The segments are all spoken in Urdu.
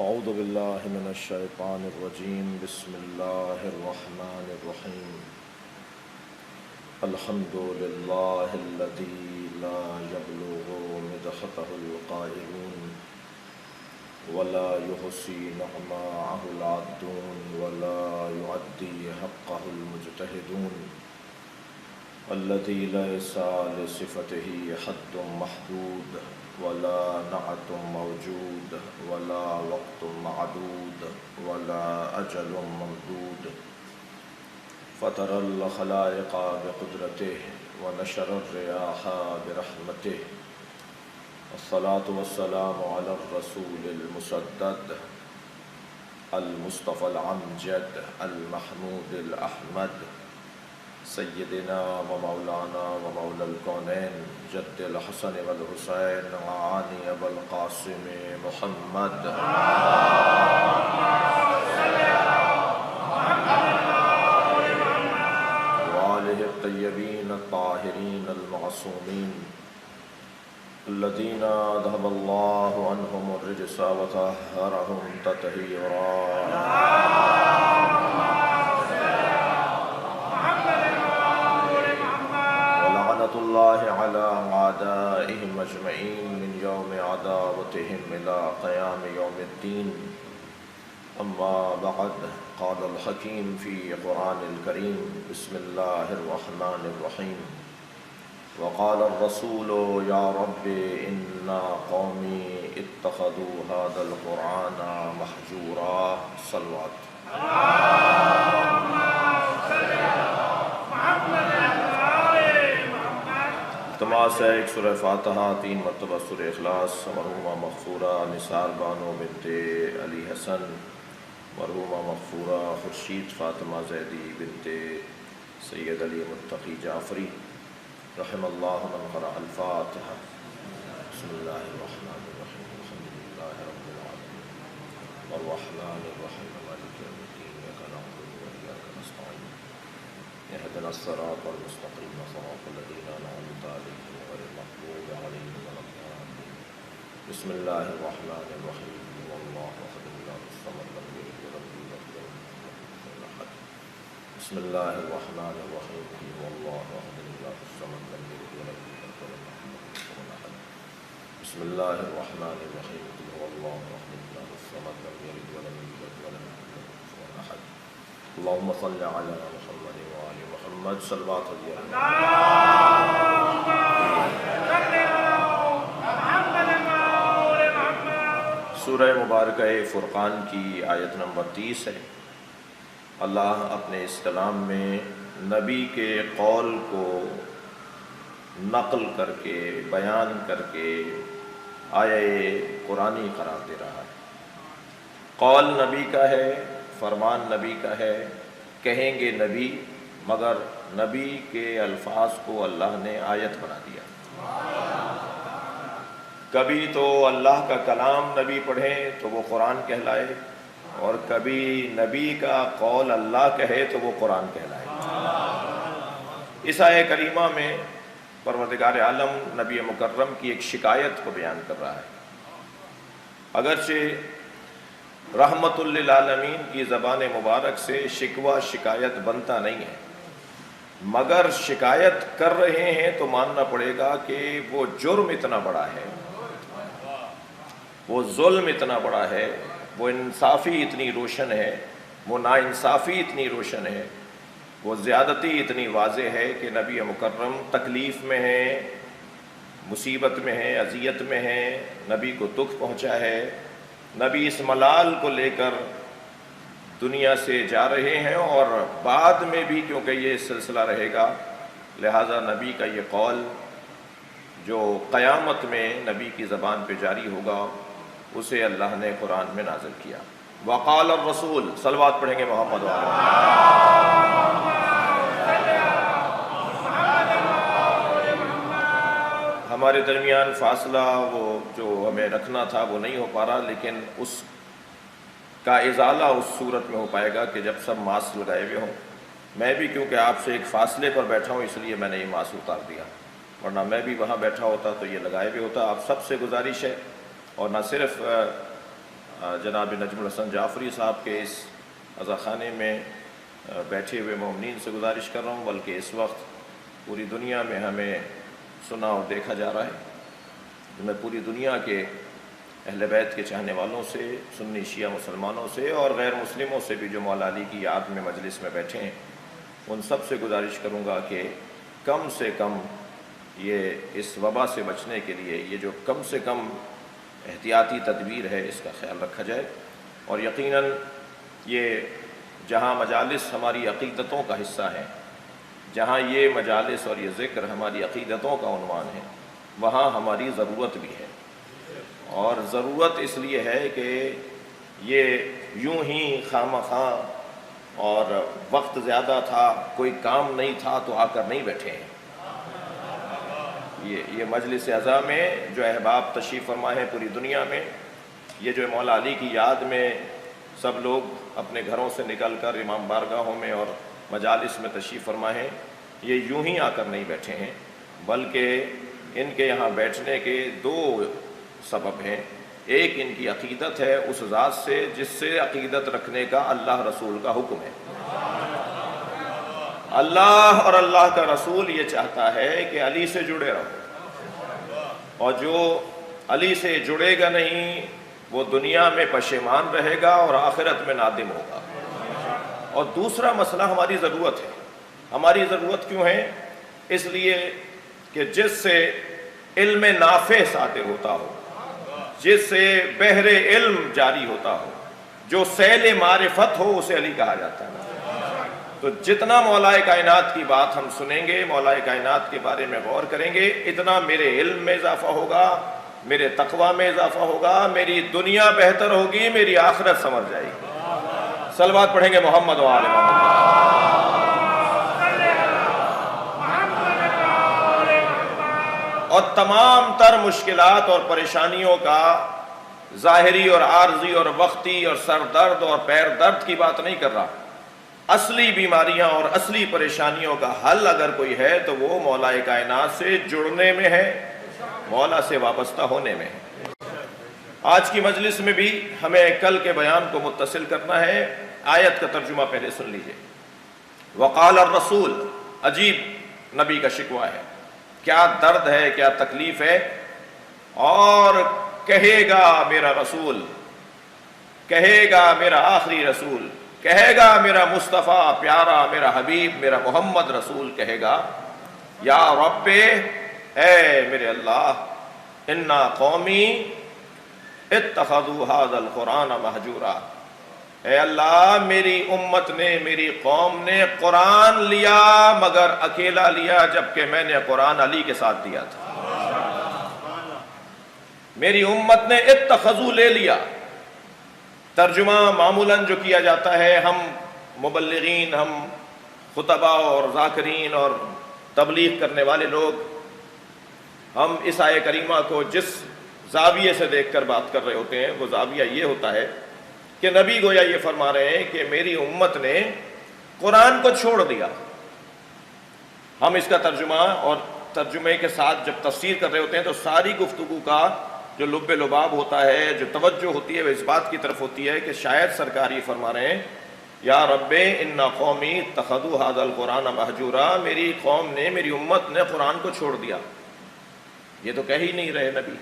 اعوذ باللہ من الشیطان الرجیم بسم اللہ الرحمن الرحیم الحمد للہ الذی لا یبلغ مدحتہ القائلون ولا یحصی نعماءہ العادون ولا یعدی حقہ المجتہدون الذی لیس لصفتہ حد محدود ولا نعت موجود ولا وقت معدود ولا أجل ممدود فطر الخلائق بقدرته ونشر الرياح برحمته الصلاة والسلام على الرسول المسدد المصطفى الأمجد المحمود الأحمد سیدنا و مولانا و مولا الکونین جد الحسن والحسین عانی ابو القاسم محمد وآلہ الطیبین الطاہرین المعصومین الذین اذهب اللہ عنہم الرجس وطہرہم تطہیرا اللہ علی اعدائهم اجمعین من یوم عداوتهم الى قیام یوم الدین اما بعد قال الحکیم فی قرآن الکریم بسم اللہ الرحمن الرحیم وقال الرسول یا رب ان قومی اتخذوا هذا القرآن محجورا صلوات التماس ہے ایک سورہ فاتحہ 3 مرتبہ سورہ اخلاص مرحومہ مغفورہ نثار بانو بنت علی حسن مرحومہ مغفورہ خورشید فاطمہ زیدی بنت سید علی متقی جعفری رحم اللہ من قرأ الفاتحہ بسم اللہ الرحمن الرحیم الحمد للہ رب العالمین الرحمن الرحیم مالک یوم الدین ایاک نعبد و ایاک نستعین اهدنا الصراط المستقیم صراط الذین انعمت علیہم غیر المغضوب علیہم ولا الضالین بسم اللہ الرحمن الرحیم قل هو اللہ احد اللہ الصمد لم یلد ولم یولد ولم یکن له کفوا احد بسم اللہ الرحمن الرحیم قل هو اللہ احد اللہ الصمد لم یلد ولم یولد ولم یکن له کفوا احد بسم اللہ الرحمن الرحیم قل هو اللہ احد اللہ الصمد لم یلد ولم یولد ولم یکن له کفوا احد اللهم صل علی محمد وآل محمد صلوات سورہ مبارکہ فرقان کی آیت نمبر 30 ہے۔ اللہ اپنے اس کلام میں نبی کے قول کو نقل کر کے بیان کر کے آیہ قرآنی قرار دے رہا ہے۔ قول نبی کا ہے، فرمان نبی کا ہے، کہیں گے نبی، مگر نبی کے الفاظ کو اللہ نے آیت بنا دیا۔ کبھی تو اللہ کا کلام نبی پڑھیں تو وہ قرآن کہلائے، اور کبھی نبی کا قول اللہ کہے تو وہ قرآن کہلائے۔ اس آیہ کریمہ میں پروردگار عالم نبی مکرم کی ایک شکایت کو بیان کر رہا ہے۔ اگرچہ رحمت للعالمین کی زبان مبارک سے شکوہ شکایت بنتا نہیں ہے، مگر شکایت کر رہے ہیں تو ماننا پڑے گا کہ وہ جرم اتنا بڑا ہے، وہ ظلم اتنا بڑا ہے، وہ انصافی اتنی روشن ہے، وہ ناانصافی اتنی روشن ہے، وہ زیادتی اتنی واضح ہے کہ نبی مکرم تکلیف میں ہیں، مصیبت میں ہیں، اذیت میں ہیں، نبی کو دکھ پہنچا ہے، نبی اس ملال کو لے کر دنیا سے جا رہے ہیں، اور بعد میں بھی کیونکہ یہ سلسلہ رہے گا، لہٰذا نبی کا یہ قول جو قیامت میں نبی کی زبان پہ جاری ہوگا اسے اللہ نے قرآن میں نازل کیا۔ وقال الرسول، صلوات پڑھیں گے محمد ہمارے درمیان فاصلہ وہ جو ہمیں رکھنا تھا وہ نہیں ہو پا رہا، لیکن اس کا ازالہ اس صورت میں ہو پائے گا کہ جب سب ماسک لگائے ہوئے ہوں۔ میں بھی کیونکہ آپ سے ایک فاصلے پر بیٹھا ہوں اس لیے میں نے یہ ماسک اتار دیا، ورنہ میں بھی وہاں بیٹھا ہوتا تو یہ لگائے بھی ہوتا۔ آپ سب سے گزارش ہے، اور نہ صرف جناب نجم الحسن جعفری صاحب کے اس عزاخانے میں بیٹھے ہوئے مومنین سے گزارش کر رہا ہوں، بلکہ اس وقت پوری دنیا میں ہمیں سنا اور دیکھا جا رہا ہے۔ میں پوری دنیا کے اہل بیت کے چاہنے والوں سے، سنی شیعہ مسلمانوں سے اور غیر مسلموں سے بھی جو مولا علی کی یاد میں مجلس میں بیٹھے ہیں، ان سب سے گزارش کروں گا کہ کم سے کم یہ اس وبا سے بچنے کے لیے یہ جو کم سے کم احتیاطی تدبیر ہے اس کا خیال رکھا جائے۔ اور یقیناً یہ جہاں مجالس ہماری عقیدتوں کا حصہ ہیں، جہاں یہ مجالس اور یہ ذکر ہماری عقیدتوں کا عنوان ہے، وہاں ہماری ضرورت بھی ہے۔ اور ضرورت اس لیے ہے کہ یہ یوں ہی خواہ اور وقت زیادہ تھا، کوئی کام نہیں تھا تو آ کر نہیں بیٹھے ہیں۔ یہ مجلس اعزا میں جو احباب تشریف فرما ہے پوری دنیا میں، یہ جو مولا علی کی یاد میں سب لوگ اپنے گھروں سے نکل کر امام بارگاہوں میں اور مجالس میں تشریف فرما ہے، یہ یوں ہی آ کر نہیں بیٹھے ہیں، بلکہ ان کے یہاں بیٹھنے کے دو سبب ہیں۔ ایک ان کی عقیدت ہے اس ذات سے جس سے عقیدت رکھنے کا اللہ رسول کا حکم ہے۔ اللہ اور اللہ کا رسول یہ چاہتا ہے کہ علی سے جڑے رہو، اور جو علی سے جڑے گا نہیں وہ دنیا میں پشیمان رہے گا اور آخرت میں نادم ہوگا۔ اور دوسرا مسئلہ ہماری ضرورت ہے۔ ہماری ضرورت کیوں ہے؟ اس لیے کہ جس سے علم نافع صادر ہوتا ہو، جس سے بحر علم جاری ہوتا ہو، جو سیل معرفت ہو، اسے علی کہا جاتا ہے۔ تو جتنا مولا کائنات کی بات ہم سنیں گے، مولا کائنات کے بارے میں غور کریں گے، اتنا میرے علم میں اضافہ ہوگا، میرے تقوی میں اضافہ ہوگا، میری دنیا بہتر ہوگی، میری آخرت سنور جائے گی۔ صلوات پڑھیں گے محمد و آل محمد۔ اور تمام تر مشکلات اور پریشانیوں کا ظاہری اور عارضی اور وقتی اور سر درد اور پیر درد کی بات نہیں کر رہا۔ اصلی بیماریاں اور اصلی پریشانیوں کا حل اگر کوئی ہے تو وہ مولا کائنات سے جڑنے میں ہے، مولا سے وابستہ ہونے میں ہے۔ آج کی مجلس میں بھی ہمیں کل کے بیان کو متصل کرنا ہے۔ آیت کا ترجمہ پہلے سن لیجئے۔ وقال الرسول، عجیب نبی کا شکوہ ہے، کیا درد ہے، کیا تکلیف ہے۔ اور کہے گا میرا رسول، کہے گا میرا آخری رسول، کہے گا میرا مصطفیٰ پیارا، میرا حبیب، میرا محمد رسول کہے گا، یا رب، اے میرے اللہ، انا قومی اتخذوا ھذا القرآن مہجورا، اے اللہ میری امت نے، میری قوم نے قرآن لیا مگر اکیلا لیا، جبکہ میں نے قرآن علی کے ساتھ دیا تھا۔ میری امت نے اتخذوا لے لیا۔ ترجمہ معمولاً جو کیا جاتا ہے، ہم مبلغین، ہم خطبہ اور ذاکرین اور تبلیغ کرنے والے لوگ، ہم اس آیہ کریمہ کو جس زاویے سے دیکھ کر بات کر رہے ہوتے ہیں وہ زاویہ یہ ہوتا ہے کہ نبی گویا یہ فرما رہے ہیں کہ میری امت نے قرآن کو چھوڑ دیا۔ ہم اس کا ترجمہ اور ترجمے کے ساتھ جب تفسیر کر رہے ہوتے ہیں تو ساری گفتگو کا جو لب لباب ہوتا ہے، جو توجہ ہوتی ہے، وہ اس بات کی طرف ہوتی ہے کہ شاید سرکار یہ فرما رہے ہیں، یا رب ان قومی اتخذوا ھذا القرآن مہجورا، میری قوم نے، میری امت نے قرآن کو چھوڑ دیا۔ یہ تو کہہ ہی نہیں رہے نبی،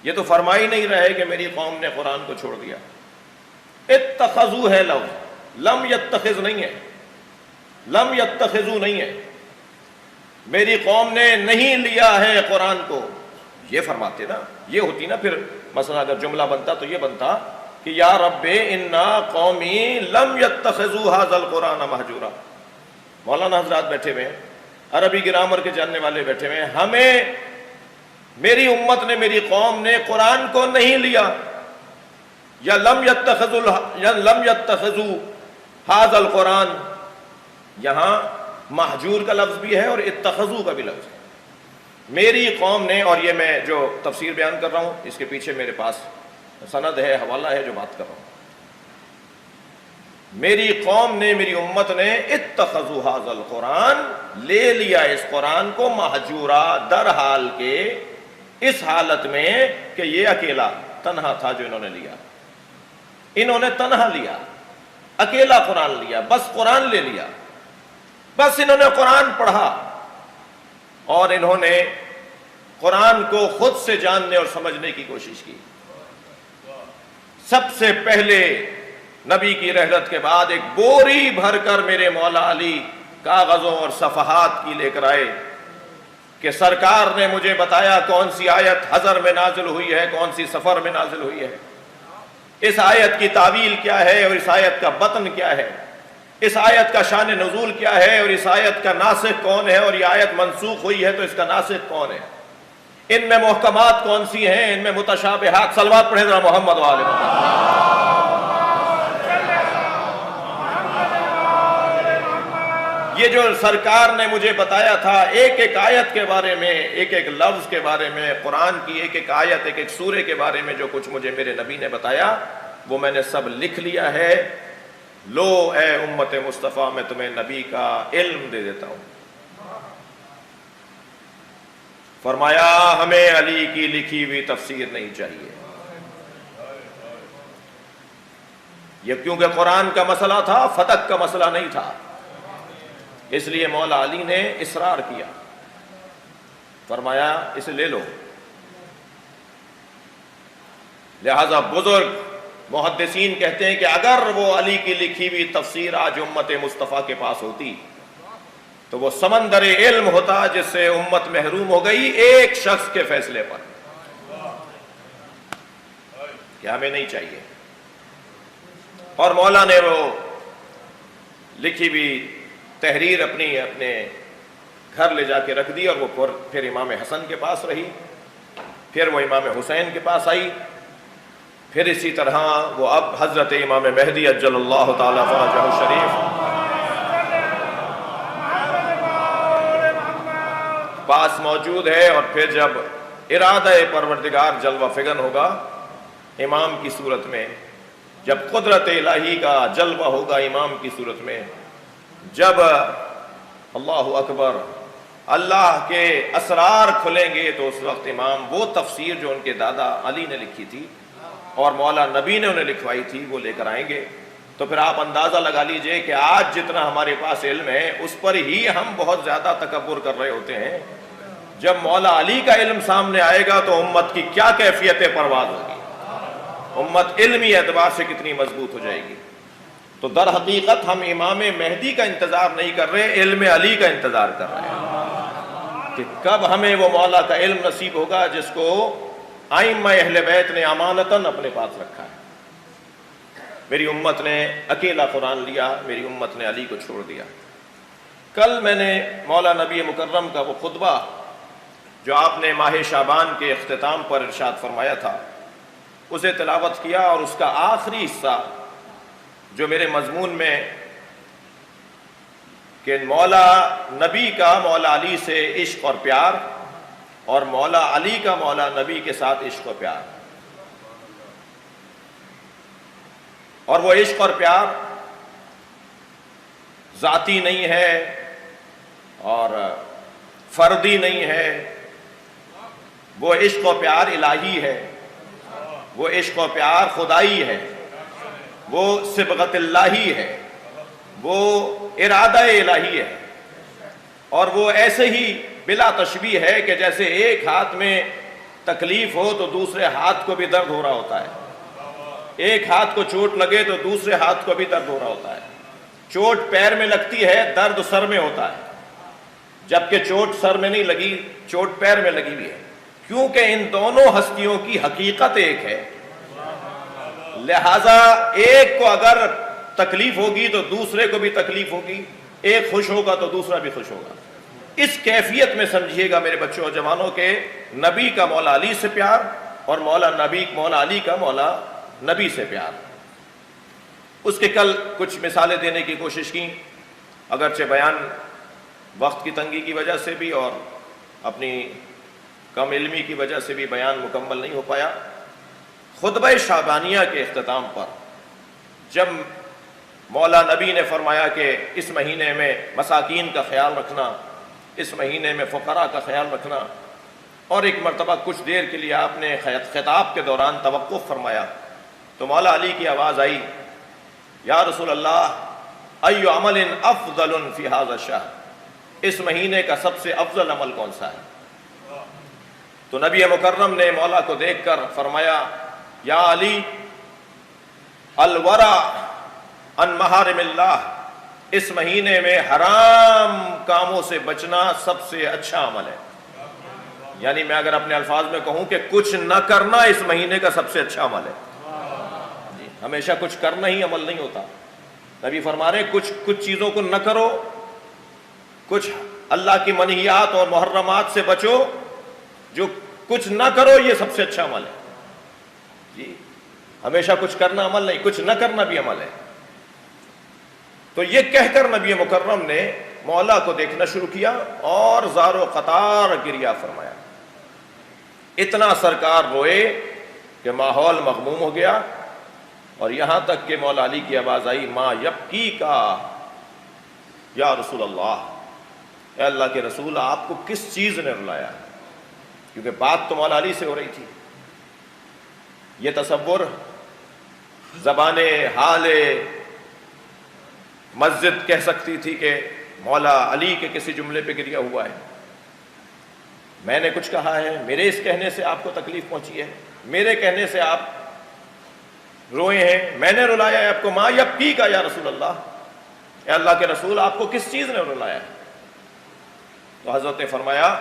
یہ تو فرما ہی نہیں رہے کہ میری قوم نے قرآن کو چھوڑ دیا۔ اتخذوا ہے لفظ، لم یتخذ نہیں ہے، لم یتخذوا نہیں ہے، میری قوم نے نہیں لیا ہے قرآن کو۔ یہ فرماتے نا، یہ ہوتی نا پھر مثلا اگر جملہ بنتا تو یہ بنتا کہ یا رب انا قومی لم یتخذوا ھذا القرآن مہجورا۔ مولانا حضرات بیٹھے ہوئے ہیں، عربی گرامر کے جاننے والے بیٹھے ہوئے ہیں، ہمیں میری امت نے، میری قوم نے قرآن کو نہیں لیا، یا لم یتخذوا ھذا القرآن، یہاں مہجور کا لفظ بھی ہے اور اتخذوا کا بھی لفظ ہے۔ میری قوم نے، اور یہ میں جو تفسیر بیان کر رہا ہوں اس کے پیچھے میرے پاس سند ہے، حوالہ ہے جو بات کر رہا ہوں۔ میری قوم نے، میری امت نے اتخذوا ھذا القرآن، لے لیا اس قرآن کو، مہجورا، در حال کے، اس حالت میں کہ یہ اکیلا تنہا تھا جو انہوں نے لیا۔ انہوں نے تنہا لیا، اکیلا قرآن لیا، بس قرآن لے لیا، بس انہوں نے قرآن پڑھا اور انہوں نے قرآن کو خود سے جاننے اور سمجھنے کی کوشش کی۔ سب سے پہلے نبی کی رحلت کے بعد ایک بوری بھر کر میرے مولا علی کاغذوں اور صفحات کی لے کر آئے کہ سرکار نے مجھے بتایا کون سی آیت حضر میں نازل ہوئی ہے، کون سی سفر میں نازل ہوئی ہے، اس آیت کی تعویل کیا ہے اور اس آیت کا بطن کیا ہے، اس آیت کا شان نزول کیا ہے اور اس آیت کا ناسخ کون ہے، اور یہ آیت منسوخ ہوئی ہے تو اس کا ناسخ کون ہے، ان میں محکمات کون سی ہیں، ان میں متشابہات۔ صلوات پڑھیں ذرا محمد و آل محمد۔ یہ جو سرکار نے مجھے بتایا تھا ایک ایک آیت کے بارے میں، ایک ایک لفظ کے بارے میں، قرآن کی ایک ایک آیت، ایک ایک سورے کے بارے میں جو کچھ مجھے میرے نبی نے بتایا وہ میں نے سب لکھ لیا ہے۔ لو اے امت مصطفیٰ، میں تمہیں نبی کا علم دے دیتا ہوں۔ فرمایا ہمیں علی کی لکھی ہوئی تفسیر نہیں چاہیے، یہ کیونکہ قرآن کا مسئلہ تھا، فتح کا مسئلہ نہیں تھا، اس لیے مولا علی نے اصرار کیا، فرمایا اسے لے لو۔ لہذا بزرگ محدثین کہتے ہیں کہ اگر وہ علی کی لکھی ہوئی تفسیر آج امت مصطفیٰ کے پاس ہوتی تو وہ سمندر علم ہوتا جس سے امت محروم ہو گئی ایک شخص کے فیصلے پر، کہ ہمیں نہیں چاہیے۔ اور مولا نے وہ لکھی ہوئی تحریر اپنے گھر لے جا کے رکھ دی، اور وہ پھر امام حسن کے پاس رہی، پھر وہ امام حسین کے پاس آئی، پھر اسی طرح وہ اب حضرت امام مہدی عجل اللہ تعالی فرجہ الشریف پاس موجود ہے، اور پھر جب ارادہ پروردگار جلوہ فگن ہوگا امام کی صورت میں، جب قدرت الہی کا جلوہ ہوگا امام کی صورت میں، جب اللہ اکبر اللہ کے اسرار کھلیں گے، تو اس وقت امام وہ تفسیر جو ان کے دادا علی نے لکھی تھی اور مولا نبی نے انہیں لکھوائی تھی وہ لے کر آئیں گے۔ تو پھر آپ اندازہ لگا لیجئے کہ آج جتنا ہمارے پاس علم ہے اس پر ہی ہم بہت زیادہ تکبر کر رہے ہوتے ہیں، جب مولا علی کا علم سامنے آئے گا تو امت کی کیا کیفیت پرواز ہوگی، امت علمی اعتبار سے کتنی مضبوط ہو جائے گی۔ تو در حقیقت ہم امام مہدی کا انتظار نہیں کر رہے، علم علی کا انتظار کر رہے ہیں کہ کب ہمیں وہ مولا کا علم نصیب ہوگا جس کو ائمہ اہل بیت نے امانتاً اپنے پاس رکھا ہے۔ میری امت نے اکیلا قرآن لیا، میری امت نے علی کو چھوڑ دیا۔ کل میں نے مولا نبی مکرم کا وہ خطبہ جو آپ نے ماہ شعبان کے اختتام پر ارشاد فرمایا تھا اسے تلاوت کیا، اور اس کا آخری حصہ جو میرے مضمون میں کہ مولا نبی کا مولا علی سے عشق اور پیار، اور مولا علی کا مولا نبی کے ساتھ عشق و پیار، اور وہ عشق اور پیار ذاتی نہیں ہے اور فردی نہیں ہے، وہ عشق و پیار الہی ہے، وہ عشق و پیار خدائی ہے، وہ صبغت اللہی ہے، وہ ارادہ الہی ہے، اور وہ ایسے ہی بلا تشبیہ ہے کہ جیسے ایک ہاتھ میں تکلیف ہو تو دوسرے ہاتھ کو بھی درد ہو رہا ہوتا ہے، ایک ہاتھ کو چوٹ لگے تو دوسرے ہاتھ کو بھی درد ہو رہا ہوتا ہے، چوٹ پیر میں لگتی ہے درد سر میں ہوتا ہے، جبکہ چوٹ سر میں نہیں لگی، چوٹ پیر میں لگی ہوئی ہے، کیونکہ ان دونوں ہستیوں کی حقیقت ایک ہے۔ لہذا ایک کو اگر تکلیف ہوگی تو دوسرے کو بھی تکلیف ہوگی، ایک خوش ہوگا تو دوسرا بھی خوش ہوگا۔ اس کیفیت میں سمجھیے گا میرے بچوں اور جوانوں کے نبی کا مولا علی سے پیار اور مولا علی کا مولا نبی سے پیار۔ اس کے کل کچھ مثالیں دینے کی کوشش کی، اگرچہ بیان وقت کی تنگی کی وجہ سے بھی اور اپنی کم علمی کی وجہ سے بھی بیان مکمل نہیں ہو پایا۔ خطبہ شعبانیہ کے اختتام پر جب مولا نبی نے فرمایا کہ اس مہینے میں مساکین کا خیال رکھنا، اس مہینے میں فقراء کا خیال رکھنا، اور ایک مرتبہ کچھ دیر کے لیے آپ نے خطاب کے دوران توقف فرمایا تو مولا علی کی آواز آئی، یا رسول اللہ ای عمل افضل فی ھذا الشہر، اس مہینے کا سب سے افضل عمل کون سا ہے؟ تو نبی مکرم نے مولا کو دیکھ کر فرمایا، یا علی الورع عن محارم اللہ، اس مہینے میں حرام کاموں سے بچنا سب سے اچھا عمل ہے۔ یعنی میں اگر اپنے الفاظ میں کہوں کہ کچھ نہ کرنا اس مہینے کا سب سے اچھا عمل ہے۔ جی، ہمیشہ کچھ کرنا ہی عمل نہیں ہوتا۔ نبی فرما رہے ہیں کچھ چیزوں کو نہ کرو، کچھ اللہ کی منہیات اور محرمات سے بچو، جو کچھ نہ کرو یہ سب سے اچھا عمل ہے۔ جی، ہمیشہ کچھ کرنا عمل نہیں، کچھ نہ کرنا بھی عمل ہے۔ تو یہ کہہ کر نبی مکرم نے مولا کو دیکھنا شروع کیا اور زار و قطار گریہ فرمایا۔ اتنا سرکار روئے کہ ماحول مغموم ہو گیا، اور یہاں تک کہ مولا علی کی آواز آئی، ما یبکی کا یا رسول اللہ، اے اللہ کے رسول آپ کو کس چیز نے رلایا؟ کیونکہ بات تو مولا علی سے ہو رہی تھی۔ یہ تصور زبان حال مسجد کہہ سکتی تھی کہ مولا علی کے کسی جملے پہ گریا ہوا ہے، میں نے کچھ کہا ہے، میرے اس کہنے سے آپ کو تکلیف پہنچی ہے، میرے کہنے سے آپ روئے ہیں، میں نے رلایا ہے آپ کو؟ ما یبکی کا یا رسول اللہ، اے اللہ کے رسول آپ کو کس چیز نے رلایا ہے؟ تو حضرت نے فرمایا،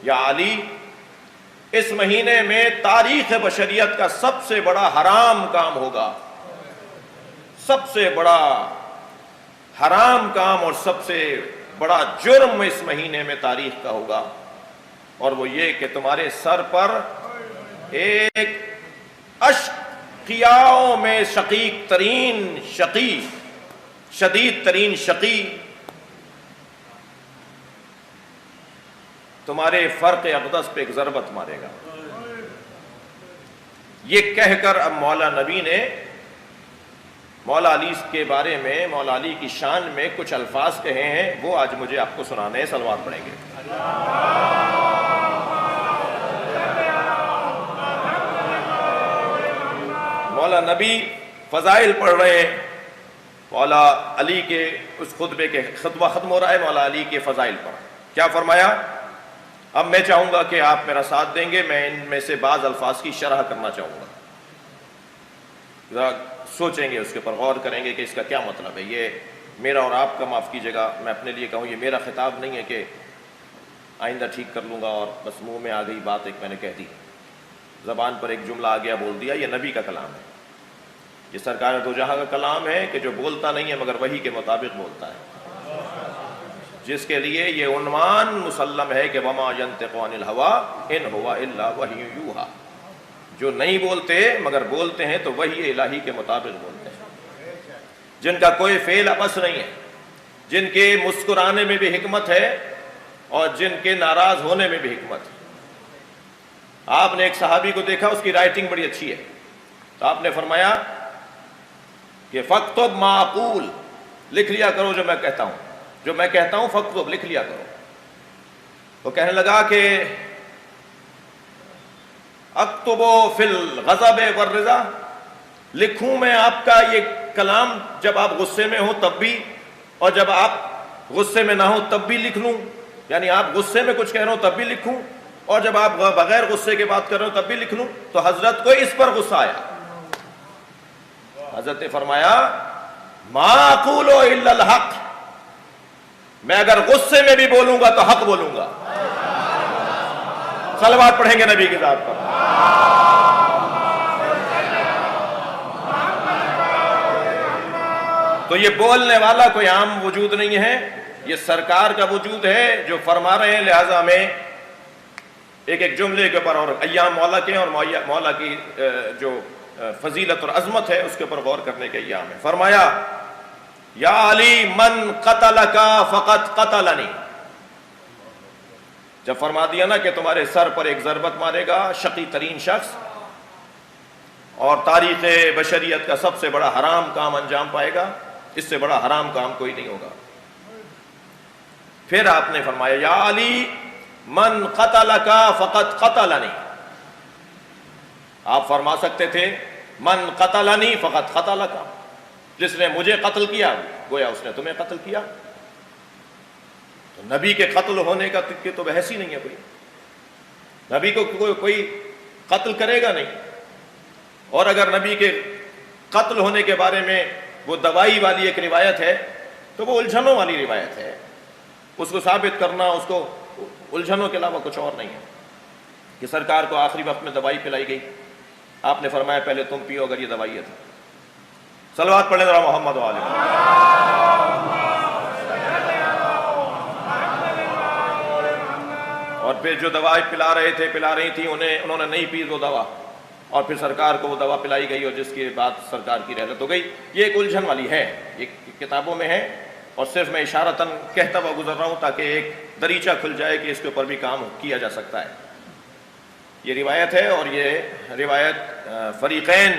یا علی اس مہینے میں تاریخ بشریت کا سب سے بڑا حرام کام ہوگا، سب سے بڑا حرام کام اور سب سے بڑا جرم اس مہینے میں تاریخ کا ہوگا، اور وہ یہ کہ تمہارے سر پر ایک اشقیاؤں میں شقیق ترین شقی، شدید ترین شقی تمہارے فرق اقدس پہ ایک ضربت مارے گا۔ یہ کہہ کر اب مولا نبی نے مولا علی کے بارے میں، مولا علی کی شان میں کچھ الفاظ کہے ہیں، وہ آج مجھے آپ کو سنانے ہیں، صلوات پڑھیں گے۔ مولا نبی فضائل پڑھ رہے ہیں، مولا علی کے اس خطبے کے خطبہ ختم ہو رہا ہے، مولا علی کے فضائل پڑھ، کیا فرمایا؟ اب میں چاہوں گا کہ آپ میرا ساتھ دیں گے، میں ان میں سے بعض الفاظ کی شرح کرنا چاہوں گا، ذرا سوچیں گے، اس کے پر غور کریں گے کہ اس کا کیا مطلب ہے۔ یہ میرا اور آپ کا، معاف کیجیے گا میں اپنے لیے کہوں، یہ میرا خطاب نہیں ہے کہ آئندہ ٹھیک کر لوں گا اور بس منہ میں آ گئی بات، ایک میں نے کہہ دی، زبان پر ایک جملہ آ گیا بول دیا۔ یہ نبی کا کلام ہے، یہ سرکار دو جہاں کا کلام ہے کہ جو بولتا نہیں ہے مگر وحی کے مطابق بولتا ہے، جس کے لیے یہ عنوان مسلم ہے کہ وما ينطق عن الهوى ان هو الا وحی یوحی، جو نہیں بولتے مگر بولتے ہیں تو وحی الہی کے مطابق بولتے ہیں، جن کا کوئی فعل ابس نہیں ہے، جن کے مسکرانے میں بھی حکمت ہے اور جن کے ناراض ہونے میں بھی حکمت ہے۔ آپ نے ایک صحابی کو دیکھا، اس کی رائٹنگ بڑی اچھی ہے، تو آپ نے فرمایا کہ فاکتب ما اقول، لکھ لیا کرو جو میں کہتا ہوں، جو میں کہتا ہوں فاکتب، لکھ لیا کرو۔ وہ کہنے لگا کہ اکتب فی الغضب والرضا، لکھوں میں آپ کا یہ کلام جب آپ غصے میں ہوں تب بھی، اور جب آپ غصے میں نہ ہوں تب بھی لکھ لوں؟ یعنی آپ غصے میں کچھ کہہ رہے ہو تب بھی لکھوں، اور جب آپ بغیر غصے کے بات کر رہے ہو تب بھی لکھ لوں؟ تو حضرت کو اس پر غصہ آیا، حضرت نے فرمایا ما اقول الا الحق، میں اگر غصے میں بھی بولوں گا تو حق بولوں گا۔ صلوات پڑھیں گے نبی کی ذات پر۔ تو یہ بولنے والا کوئی عام وجود نہیں ہے، یہ سرکار کا وجود ہے جو فرما رہے ہیں، لہٰذا میں ایک ایک جملے کے اوپر اور ایام مولا کے اور مولا کی جو فضیلت اور عظمت ہے اس کے اوپر غور کرنے کے ایام ہے۔ فرمایا یا علی من قتلک فقد قتلنی، جب فرما دیا نا کہ تمہارے سر پر ایک ضربت مارے گا شقی ترین شخص، اور تاریخ بشریت کا سب سے بڑا حرام کام انجام پائے گا، اس سے بڑا حرام کام کوئی نہیں ہوگا۔ پھر آپ نے فرمایا یا علی من قتلک فقد قتلنی، آپ فرما سکتے تھے من قتلنی فقط قتلک، جس نے مجھے قتل کیا گویا اس نے تمہیں قتل کیا۔ تو نبی کے قتل ہونے کا تو بحث ہی نہیں ہے، کوئی نبی کو کوئی قتل کرے گا نہیں۔ اور اگر نبی کے قتل ہونے کے بارے میں وہ دوائی والی ایک روایت ہے تو وہ الجھنوں والی روایت ہے، اس کو ثابت کرنا اس کو الجھنوں کے علاوہ کچھ اور نہیں ہے۔ کہ سرکار کو آخری وقت میں دوائی پلائی گئی، آپ نے فرمایا پہلے تم پیو اگر یہ دوائی ہے تو۔ صلوات پڑھیں ذرا محمد و آل محمد۔ اور پھر جو دوائی پلا رہی تھی انہوں نے نہیں پی وہ دوا، اور پھر سرکار کو وہ دوا پلائی گئی اور جس کے بعد سرکار کی رحلت ہو گئی۔ یہ ایک الجھن والی ہے، ایک کتابوں میں ہے، اور صرف میں اشارتاً کہتا ہوا گزر رہا ہوں تاکہ ایک دریچہ کھل جائے کہ اس کے اوپر بھی کام کیا جا سکتا ہے۔ یہ روایت ہے، اور یہ روایت فریقین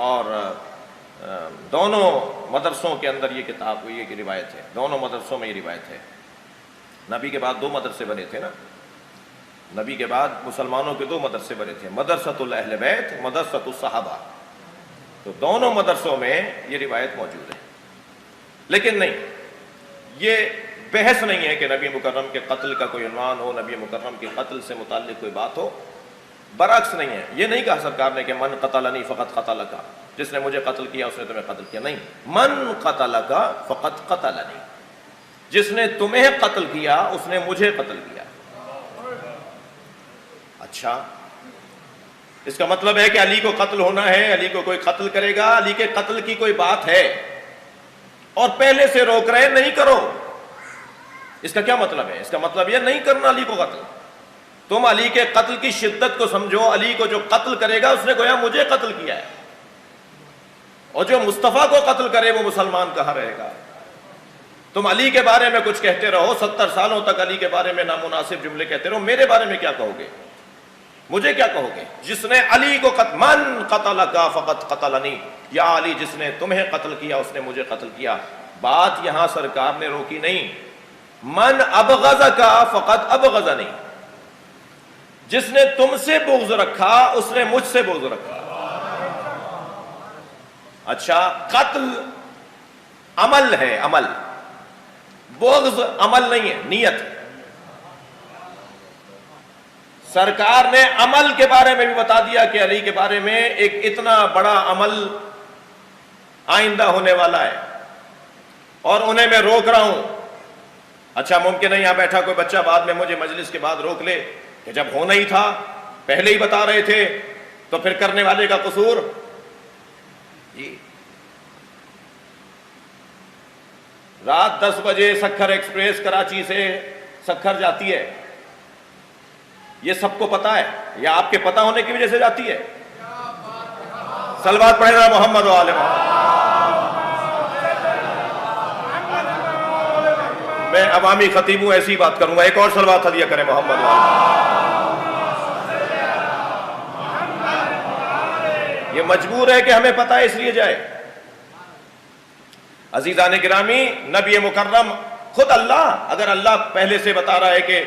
اور دونوں مدرسوں کے اندر یہ کتاب یہ روایت ہے، دونوں مدرسوں میں یہ روایت ہے۔ نبی کے بعد 2 مدرسے بنے تھے نا، نبی کے بعد مسلمانوں کے 2 مدرسے بنے تھے، مدرسۃ اہل بیت، مدرسۃ الصحابہ۔ تو دونوں مدرسوں میں یہ روایت موجود ہے، لیکن نہیں، یہ بحث نہیں ہے کہ نبی مکرم کے قتل کا کوئی عنوان ہو، نبی مکرم کے قتل سے متعلق کوئی بات ہو، برعکس نہیں ہے۔ یہ نہیں کہا سرکار نے کہ من قتلنی فقط قتلک، جس نے مجھے قتل کیا اس نے تمہیں قتل کیا، نہیں، من قتلک فقط قتلنی، جس نے تمہیں قتل کیا اس نے مجھے قتل کیا۔ اچھا، اس کا مطلب ہے کہ علی کو قتل ہونا ہے، علی کو کوئی قتل کرے گا، علی کے قتل کی کوئی بات ہے اور پہلے سے روک رہے نہیں کرو۔ اس کا کیا مطلب ہے؟ اس کا مطلب یہ نہیں کرنا علی کو قتل۔ تم علی کے قتل کی شدت کو سمجھو، علی کو جو قتل کرے گا اس نے گویا مجھے قتل کیا ہے، اور جو مصطفیٰ کو قتل کرے وہ مسلمان کہاں رہے گا؟ تم علی کے بارے میں کچھ کہتے رہو، 70 سالوں تک علی کے بارے میں نامناسب جملے کہتے رہو، میرے بارے میں کیا کہو گے؟ مجھے کیا کہو گے؟ جس نے علی کو من قتلک فقط قتلنی، یا علی جس نے تمہیں قتل کیا اس نے مجھے قتل کیا۔ بات یہاں سرکار نے روکی نہیں، من ابغضک فقط ابغضنی، جس نے تم سے بغض رکھا اس نے مجھ سے بغض رکھا۔ اچھا، قتل عمل ہے، عمل، بغض عمل نہیں ہے، نیت۔ سرکار نے عمل کے بارے میں بھی بتا دیا کہ علی کے بارے میں ایک اتنا بڑا عمل آئندہ ہونے والا ہے، اور انہیں میں روک رہا ہوں۔ اچھا، ممکن ہے یہاں بیٹھا کوئی بچہ بعد میں مجھے مجلس کے بعد روک لے کہ جب ہونا ہی تھا پہلے ہی بتا رہے تھے تو پھر کرنے والے کا قصور۔ جی، رات 10 بجے سکھر ایکسپریس کراچی سے سکھر جاتی ہے، یہ سب کو پتا ہے یا آپ کے پتا ہونے کی وجہ سے جاتی ہے؟ صلوات پڑھیں محمد و آل محمد۔ میں عوامی خطیب ہوں، ایسی بات کروں گا، ایک اور صلوات ہدیہ کریں محمد و آل محمد۔ یہ مجبور ہے کہ ہمیں پتا ہے اس لیے جائے۔ عزیزان گرامی، نبی مکرم خود اللہ، اگر اللہ پہلے سے بتا رہا ہے کہ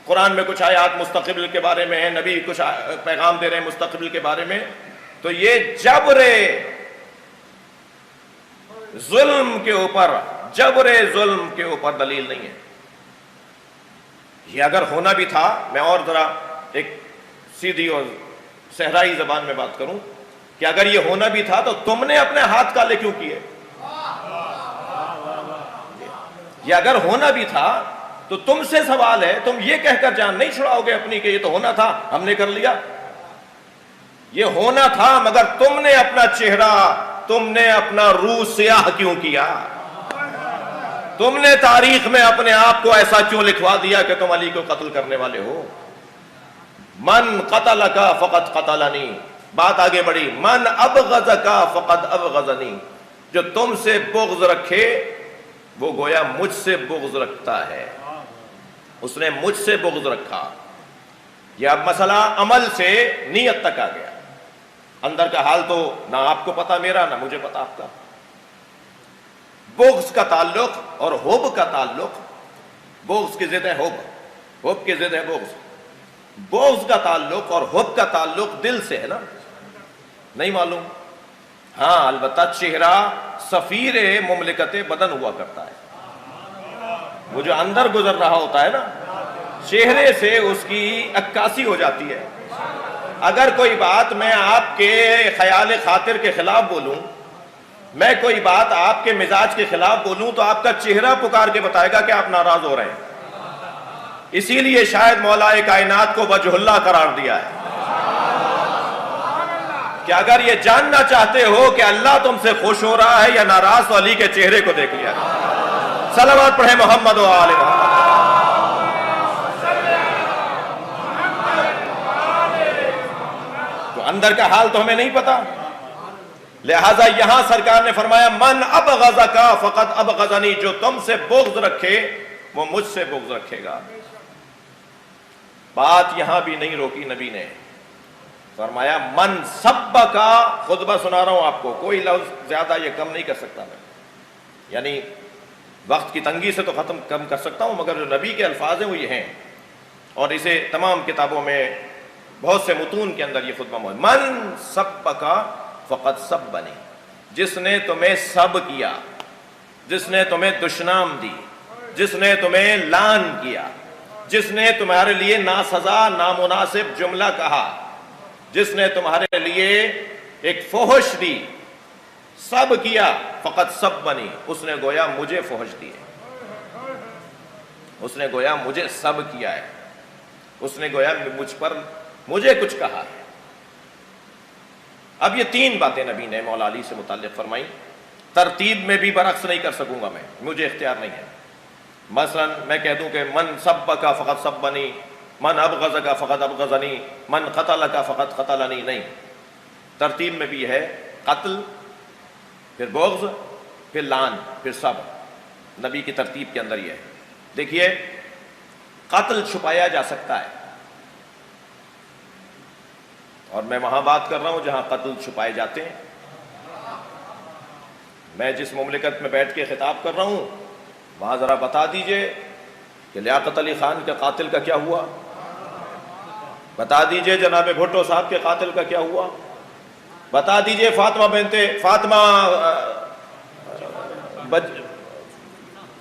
قرآن میں کچھ آیات مستقبل کے بارے میں ہیں، نبی کچھ پیغام دے رہے ہیں مستقبل کے بارے میں، تو یہ جبر ظلم کے اوپر دلیل نہیں ہے۔ یہ اگر ہونا بھی تھا، میں اور ذرا ایک سیدھی اور صحرائی زبان میں بات کروں کہ اگر یہ ہونا بھی تھا تو تم نے اپنے ہاتھ کالے کیوں کیے؟ یہ اگر ہونا بھی تھا تو تم سے سوال ہے، تم یہ کہہ کر جان نہیں چھڑاؤ گے اپنی کہ یہ تو ہونا تھا ہم نے کر لیا۔ یہ ہونا تھا مگر تم نے اپنا چہرہ، تم نے اپنا روح سیاہ کیوں کیا؟ تم نے تاریخ میں اپنے آپ کو ایسا کیوں لکھوا دیا کہ تم علی کو قتل کرنے والے ہو؟ من قتلک فقط قتلنی، بات آگے بڑھی، من ابغضک فقط ابغضنی، جو تم سے بغض رکھے وہ گویا مجھ سے بغض رکھتا ہے، اس نے مجھ سے بغض رکھا۔ یہ اب مسئلہ عمل سے نیت تک آ گیا، اندر کا حال تو نہ آپ کو پتا میرا، نہ مجھے پتا آپ کا۔ بغض کا تعلق اور حب کا تعلق، بغض کی ضد ہے حب، حب کی ضد ہے بغض۔ بغض کا تعلق اور حب کا تعلق دل سے ہے نا، نہیں معلوم؟ ہاں البتہ چہرہ سفیر مملکت بدن ہوا کرتا ہے، وہ جو اندر گزر رہا ہوتا ہے نا، چہرے سے اس کی عکاسی ہو جاتی ہے۔ اگر کوئی بات میں آپ کے خیال خاطر کے خلاف بولوں، میں کوئی بات آپ کے مزاج کے خلاف بولوں، تو آپ کا چہرہ پکار کے بتائے گا کہ آپ ناراض ہو رہے ہیں۔ اسی لیے شاید مولا کائنات کو وجہ اللہ قرار دیا ہے کہ اگر یہ جاننا چاہتے ہو کہ اللہ تم سے خوش ہو رہا ہے یا ناراض، تو علی کے چہرے کو دیکھ لیا۔ صلوات پڑھیں محمد و آل محمد۔ تو اندر کا حال تو ہمیں نہیں پتا، لہٰذا یہاں سرکار نے فرمایا من ابغضک فقد ابغضنی، جو تم سے بغض رکھے وہ مجھ سے بغض رکھے گا۔ بات یہاں بھی نہیں روکی نبی نے، فرمایا من سبک، خطبہ سنا رہا ہوں آپ کو، کوئی لفظ زیادہ یہ کم نہیں کر سکتا میں، یعنی وقت کی تنگی سے تو کم کر سکتا ہوں، مگر جو نبی کے الفاظ ہیں وہ یہ ہیں، اور اسے تمام کتابوں میں بہت سے متون کے اندر یہ خطبہ موجود۔ من سبک فقد سبنی، جس نے تمہیں سب کیا، جس نے تمہیں دشنام دی، جس نے تمہیں لعن کیا، جس نے تمہارے لیے ناسزا نامناسب جملہ کہا، جس نے تمہارے لیے ایک فحش دی، سب کیا، فقط سب بنی، اس نے گویا مجھے فحش دی ہے، اس نے گویا مجھے سب کیا ہے، اس نے گویا مجھ پر مجھے کچھ کہا ہے۔ اب یہ تین باتیں نبی نے مولا علی سے متعلق فرمائی، ترتیب میں بھی برعکس نہیں کر سکوں گا میں، مجھے اختیار نہیں ہے۔ مثلا میں کہہ دوں کہ من سبک فقط سبنی، من ابغضک فقط ابغضنی، من قتلک فقط قتلنی، نہیں، ترتیب میں بھی ہے قتل، پھر بغض، پھر لعن، پھر سب، نبی کی ترتیب کے اندر یہ ہے۔ دیکھیے قتل چھپایا جا سکتا ہے، اور میں وہاں بات کر رہا ہوں جہاں قتل چھپائے جاتے ہیں۔ میں جس مملکت میں بیٹھ کے خطاب کر رہا ہوں وہاں ذرا بتا دیجئے کہ لیاقت علی خان کے قاتل کا کیا ہوا، بتا دیجئے جناب بھٹو صاحب کے قاتل کا کیا ہوا، بتا دیجئے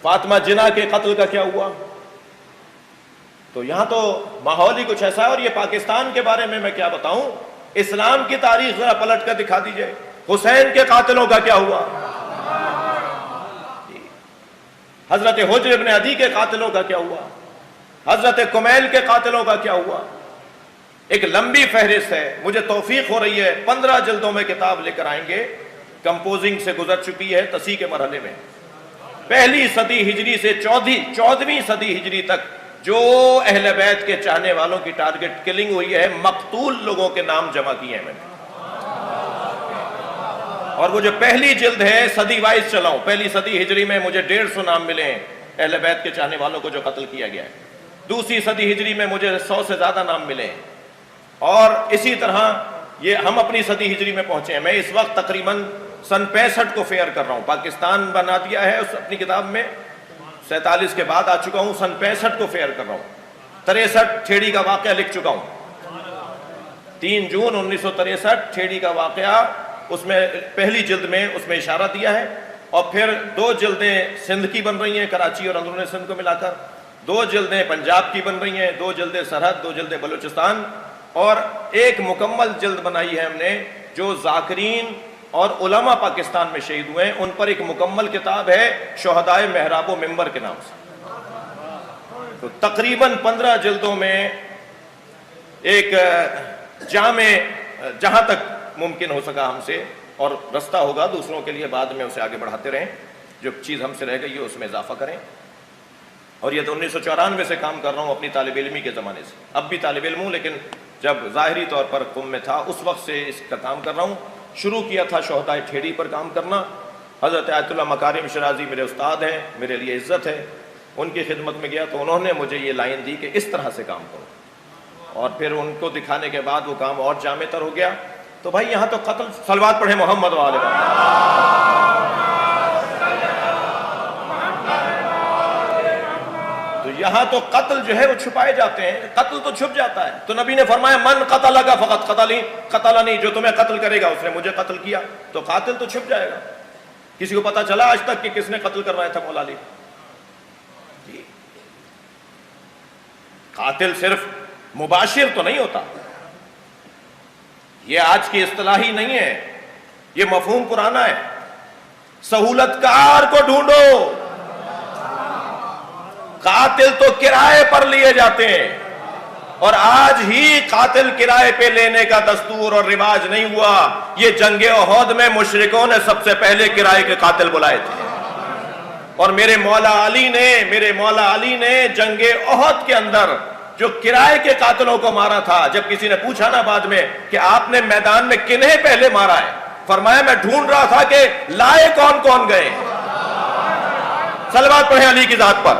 فاطمہ جناح کے قتل کا کیا ہوا۔ تو یہاں تو ماحول ہی کچھ ایسا ہے، اور یہ پاکستان کے بارے میں کیا بتاؤں، اسلام کی تاریخ ذرا پلٹ کر دکھا دیجئے، حسین کے قاتلوں کا کیا ہوا، حضرت حجر ابن عدی کے قاتلوں کا کیا ہوا، حضرت کمیل کے قاتلوں کا کیا ہوا۔ ایک لمبی فہرست ہے، مجھے توفیق ہو رہی ہے 15 جلدوں میں کتاب لے کر آئیں گے، کمپوزنگ سے گزر چکی ہے، تصحیح کے مرحلے میں، پہلی صدی ہجری سے 14ویں صدی ہجری تک جو اہل بیت کے چاہنے والوں کی ٹارگٹ کلنگ ہوئی ہے، مقتول لوگوں کے نام جمع کیے ہیں میں نے، اور وہ جو پہلی جلد ہے صدی وائز چلاؤں، پہلی صدی ہجری میں مجھے 150 نام ملے ہیں اہل بیت کے چاہنے والوں کو جو قتل کیا گیا ہے، دوسری صدی ہجری میں مجھے 100 سے زیادہ نام ملے ہیں، اور اسی طرح یہ ہم اپنی صدی ہجری میں پہنچے ہیں۔ میں اس وقت تقریباً سن 65 کو فیئر کر رہا ہوں، پاکستان بنا دیا ہے اس اپنی کتاب میں، 47 کے بعد آ چکا ہوں، سن 65 کو فیئر کر رہا ہوں، 63 ٹھیڑی کا واقعہ لکھ چکا ہوں، 3 جون 1963 ٹھیڑی کا واقعہ، اس میں پہلی جلد میں اس میں اشارہ دیا ہے، اور پھر 2 جلدیں سندھ کی بن رہی ہیں، کراچی اور اندرون سندھ کو ملا کر، 2 جلدیں پنجاب کی بن رہی ہیں، 2 جلدیں سرحد، 2 جلدیں بلوچستان، اور ایک مکمل جلد بنائی ہے ہم نے جو ذاکرین اور علماء پاکستان میں شہید ہوئے ہیں ان پر ایک مکمل کتاب ہے شہدائے محراب و منبر کے نام سے۔ تو تقریباً 15 جلدوں میں ایک جامع، جہاں تک ممکن ہو سکا ہم سے، اور رستہ ہوگا دوسروں کے لیے بعد میں اسے آگے بڑھاتے رہیں، جو چیز ہم سے رہ گئی ہے اس میں اضافہ کریں۔ اور یہ تو 1994 سے کام کر رہا ہوں اپنی طالب علمی کے زمانے سے، اب بھی طالب علم ہوں، لیکن جب ظاہری طور پر قم میں تھا اس وقت سے اس کا کام کر رہا ہوں۔ شروع کیا تھا شہدائے ٹھیڑی پر کام کرنا، حضرت آیت اللہ مکارم شرازی میرے استاد ہیں، میرے لیے عزت ہے، ان کی خدمت میں گیا تو انہوں نے مجھے یہ لائن دی کہ اس طرح سے کام کرو، اور پھر ان کو دکھانے کے بعد وہ کام اور جامع تر ہو گیا۔ تو بھائی یہاں تو قتل، صلوات پڑھیں محمد و آل محمد۔ تو یہاں تو قتل جو ہے وہ چھپائے جاتے ہیں، قتل تو چھپ جاتا ہے. تو نبی نے فرمایا من قتل کا فقط قتلنی، جو تمہیں قتل کرے گا اس نے مجھے قتل کیا. تو قاتل تو چھپ جائے گا. کسی کو پتا چلا آج تک کہ کس نے قتل کروایا تھا مولا علی؟ جی. قاتل صرف مباشر تو نہیں ہوتا، یہ آج کی اصطلاحی نہیں ہے، یہ مفہوم پرانا ہے. سہولت کار کو ڈھونڈو، قاتل تو کرائے پر لیے جاتے ہیں. اور آج ہی قاتل کرائے پہ لینے کا دستور اور رواج نہیں ہوا. یہ جنگ احد میں مشرکوں نے سب سے پہلے کرائے کے قاتل بلائے تھے. اور میرے مولا علی نے جنگ احد کے اندر جو کرائے کے قاتلوں کو مارا تھا، جب کسی نے پوچھا نا بعد میں کہ آپ نے میدان میں کنہیں پہلے مارا ہے، فرمایا میں ڈھونڈ رہا تھا کہ لائے کون کون گئے. صلوات پڑھیں علی کی ذات پر.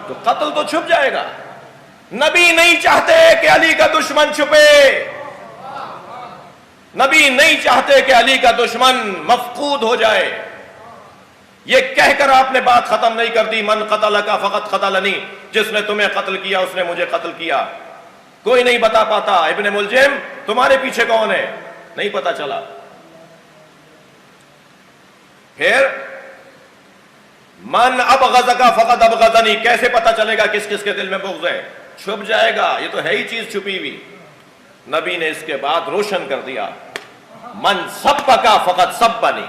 تو قتل تو چھپ جائے گا. نبی نہیں چاہتے کہ علی کا دشمن چھپے، نبی نہیں چاہتے کہ علی کا دشمن مفقود ہو جائے. یہ کہہ کر آپ نے بات ختم نہیں کر دی من قتل کا فقط قتلنی، جس نے تمہیں قتل کیا اس نے مجھے قتل کیا. کوئی نہیں بتا پاتا ابن ملجم تمہارے پیچھے کون ہے، نہیں پتا چلا. پھر من ابغض کا فقط ابغضنی، کیسے پتا چلے گا کس کس کے دل میں بغض ہے؟ چھپ جائے گا، یہ تو ہے ہی چیز چھپی ہوئی. نبی نے اس کے بعد روشن کر دیا من سب کا فقط سبنی،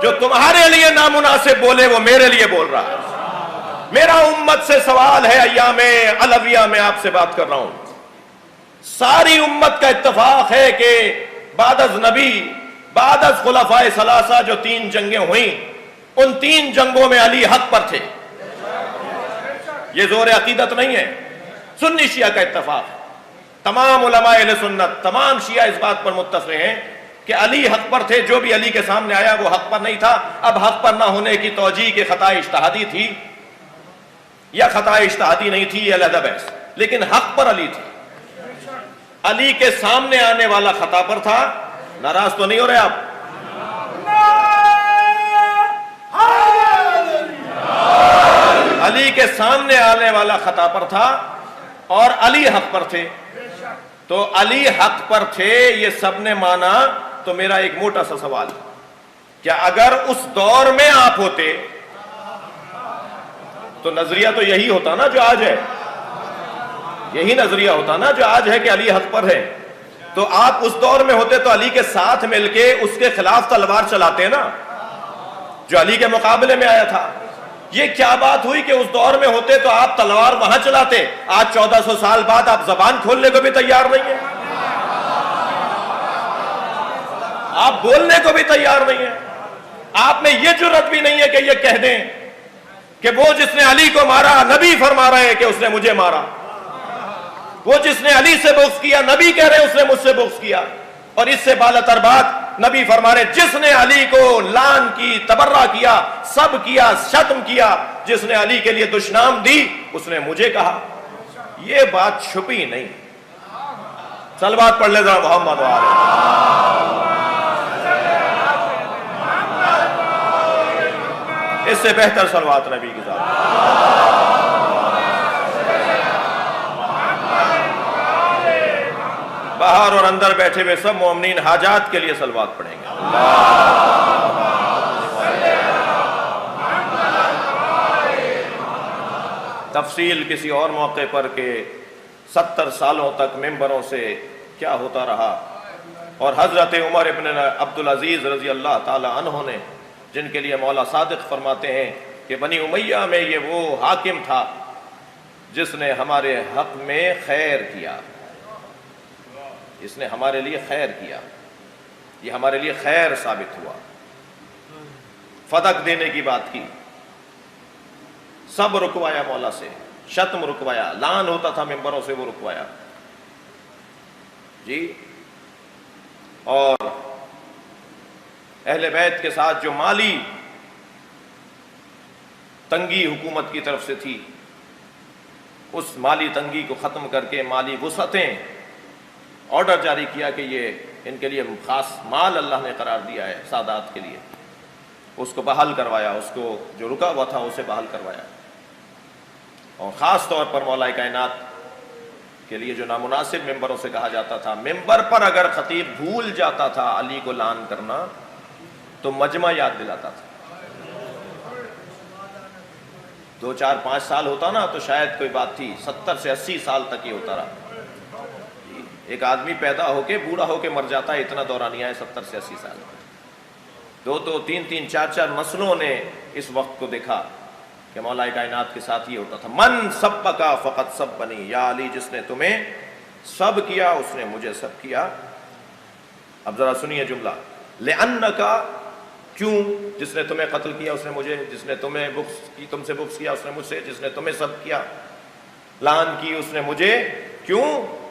جو تمہارے لیے نامناسب بولے وہ میرے لیے بول رہا ہے. میرا امت سے سوال ہے، ایام علویہ میں آپ سے بات کر رہا ہوں. ساری امت کا اتفاق ہے کہ بعد از نبی، بعد از خلفائے ثلاثہ جو 3 جنگیں ہوئیں، ان 3 جنگوں میں علی حق پر تھے. یہ زور عقیدت نہیں ہے، سنی شیعہ کا اتفاق ہے. تمام علماء اہل سنت، تمام شیعہ اس بات پر متفق ہیں کہ علی حق پر تھے. جو بھی علی کے سامنے آیا وہ حق پر نہیں تھا. اب حق پر نہ ہونے کی توجیہ کہ خطا اجتہادی تھی یا خطا اجتہادی نہیں تھی، یہ علیحدہ بحث، لیکن حق پر علی تھی. علی کے سامنے آنے والا خطا پر تھا. ناراض تو نہیں ہو رہے آپ؟ علی کے سامنے آنے والا خطا پر تھا اور علی حق پر تھے. تو علی حق پر تھے یہ سب نے مانا. تو میرا ایک موٹا سا سوال، کیا اگر اس دور میں آپ ہوتے تو نظریہ تو یہی ہوتا نا جو آج ہے، یہی نظریہ ہوتا نا جو آج ہے کہ علی حق پر ہے. تو آپ اس دور میں ہوتے تو علی کے ساتھ مل کے اس کے خلاف تلوار چلاتے نا، جو علی کے مقابلے میں آیا تھا. یہ کیا بات ہوئی کہ اس دور میں ہوتے تو آپ تلوار وہاں چلاتے، آج 1400 سال بعد آپ زبان کھولنے کو بھی تیار نہیں ہیں، آپ بولنے کو بھی تیار نہیں ہیں. آپ میں یہ جرأت بھی نہیں ہے کہ یہ کہہ دیں کہ وہ جس نے علی کو مارا نبی فرما رہے ہیں کہ اس نے مجھے مارا، وہ جس نے علی سے بغض کیا نبی کہہ رہے ہیں اس نے مجھ سے بغض کیا. اور اس سے بالاتر بات نبی فرما رہے جس نے علی کو لان کی، تبرہ کیا، سب کیا، شتم کیا، جس نے علی کے لیے دشنام دی اس نے مجھے کہا. یہ بات چھپی نہیں. صلوات پڑھ لے ذرا محمد وآلہ. اس سے بہتر صلوات نبی کی ذات. باہر اور اندر بیٹھے ہوئے سب مومنین حاجات کے لیے صلوات پڑھیں گے. تفصیل کسی اور موقع پر کہ 70 سالوں تک ممبروں سے کیا ہوتا رہا. اور حضرت عمر ابن عبدالعزیز رضی اللہ تعالی عنہ نے، جن کے لیے مولا صادق فرماتے ہیں کہ بنی امیہ میں یہ وہ حاکم تھا جس نے ہمارے حق میں خیر کیا، اس نے ہمارے لیے خیر کیا، یہ ہمارے لیے خیر ثابت ہوا. فتق دینے کی بات کی، سب رکوایا مولا سے، شتم رکوایا، لعن ہوتا تھا ممبروں سے وہ رکوایا جی. اور اہل بیت کے ساتھ جو مالی تنگی حکومت کی طرف سے تھی، اس مالی تنگی کو ختم کر کے مالی وسعتیں، آرڈر جاری کیا کہ یہ ان کے لیے خاص مال اللہ نے قرار دیا ہے سادات کے لیے. اس کو بحال کروایا، اس کو جو رکا ہوا تھا اسے بحال کروایا. اور خاص طور پر مولا کائنات کے لیے جو نامناسب ممبروں سے کہا جاتا تھا، ممبر پر اگر خطیب بھول جاتا تھا علی کو لعن کرنا تو مجمع یاد دلاتا تھا. 2 4 5 سال ہوتا نا تو شاید کوئی بات تھی، 70 سے 80 سال تک یہ ہوتا رہا. ایک آدمی پیدا ہو کے بوڑھا ہو کے مر جاتا ہے، اتنا دورانیہ ہے 70 سے 80 سال. 2 3 3 4 4 نسلوں نے اس وقت کو دیکھا کہ مولا کائنات کے ساتھ یہ ہوتا تھا. من سبکا فقط سب بنی، یا علی جس نے تمہیں سب کیا اس نے مجھے سب کیا. اب ذرا سنیے جملہ، لأنکا کیوں، جس نے تمہیں قتل کیا اس نے مجھے، جس نے تمہیں بغض کی تم سے بغض کیا اس نے مجھ سے، جس نے تمہیں سب کیا لعن کی اس نے مجھے. کیوں؟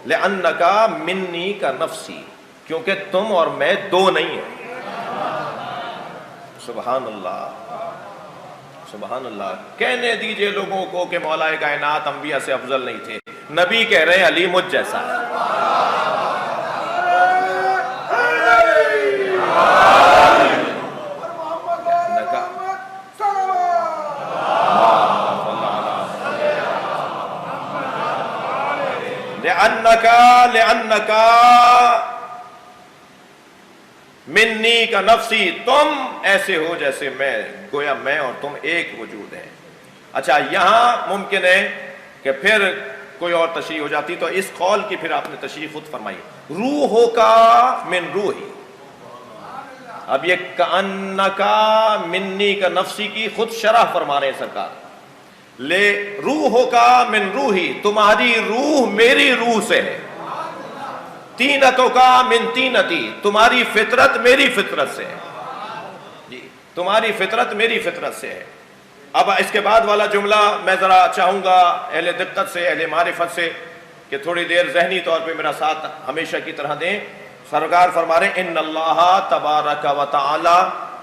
لأنکا منی کا نفسی، کیونکہ تم اور میں دو نہیں ہیں. سبحان اللہ سبحان اللہ. کہنے دیجئے لوگوں کو کہ مولا کائنات انبیاء سے افضل نہیں تھے. نبی کہہ رہے ہیں علی مجھ جیسا ہے. لأنکا منی کا نفسی، تم ایسے ہو جیسے میں، گویا میں اور تم ایک وجود ہیں. اچھا یہاں ممکن ہے کہ پھر کوئی اور تشریح ہو جاتی، تو اس قول کی پھر آپ نے تشریح خود فرمائی، روحوں کا من روحی. اب یہ کأنکا منی کا نفسی کی خود شرح فرما رہے ہیں سرکار. لے روحوں کا من روحی، تمہاری روح میری روح سے ہے. تینتوں کا من تینتی، تمہاری فطرت میری فطرت سے ہے. جی تمہاری فطرت میری فطرت سے ہے. اب اس کے بعد والا جملہ میں ذرا چاہوں گا اہل دقت سے، اہل معرفت سے کہ تھوڑی دیر ذہنی طور پہ میرا ساتھ ہمیشہ کی طرح دیں. سرکار فرما رہے ہیں ان اللہ تبارک و تعالی.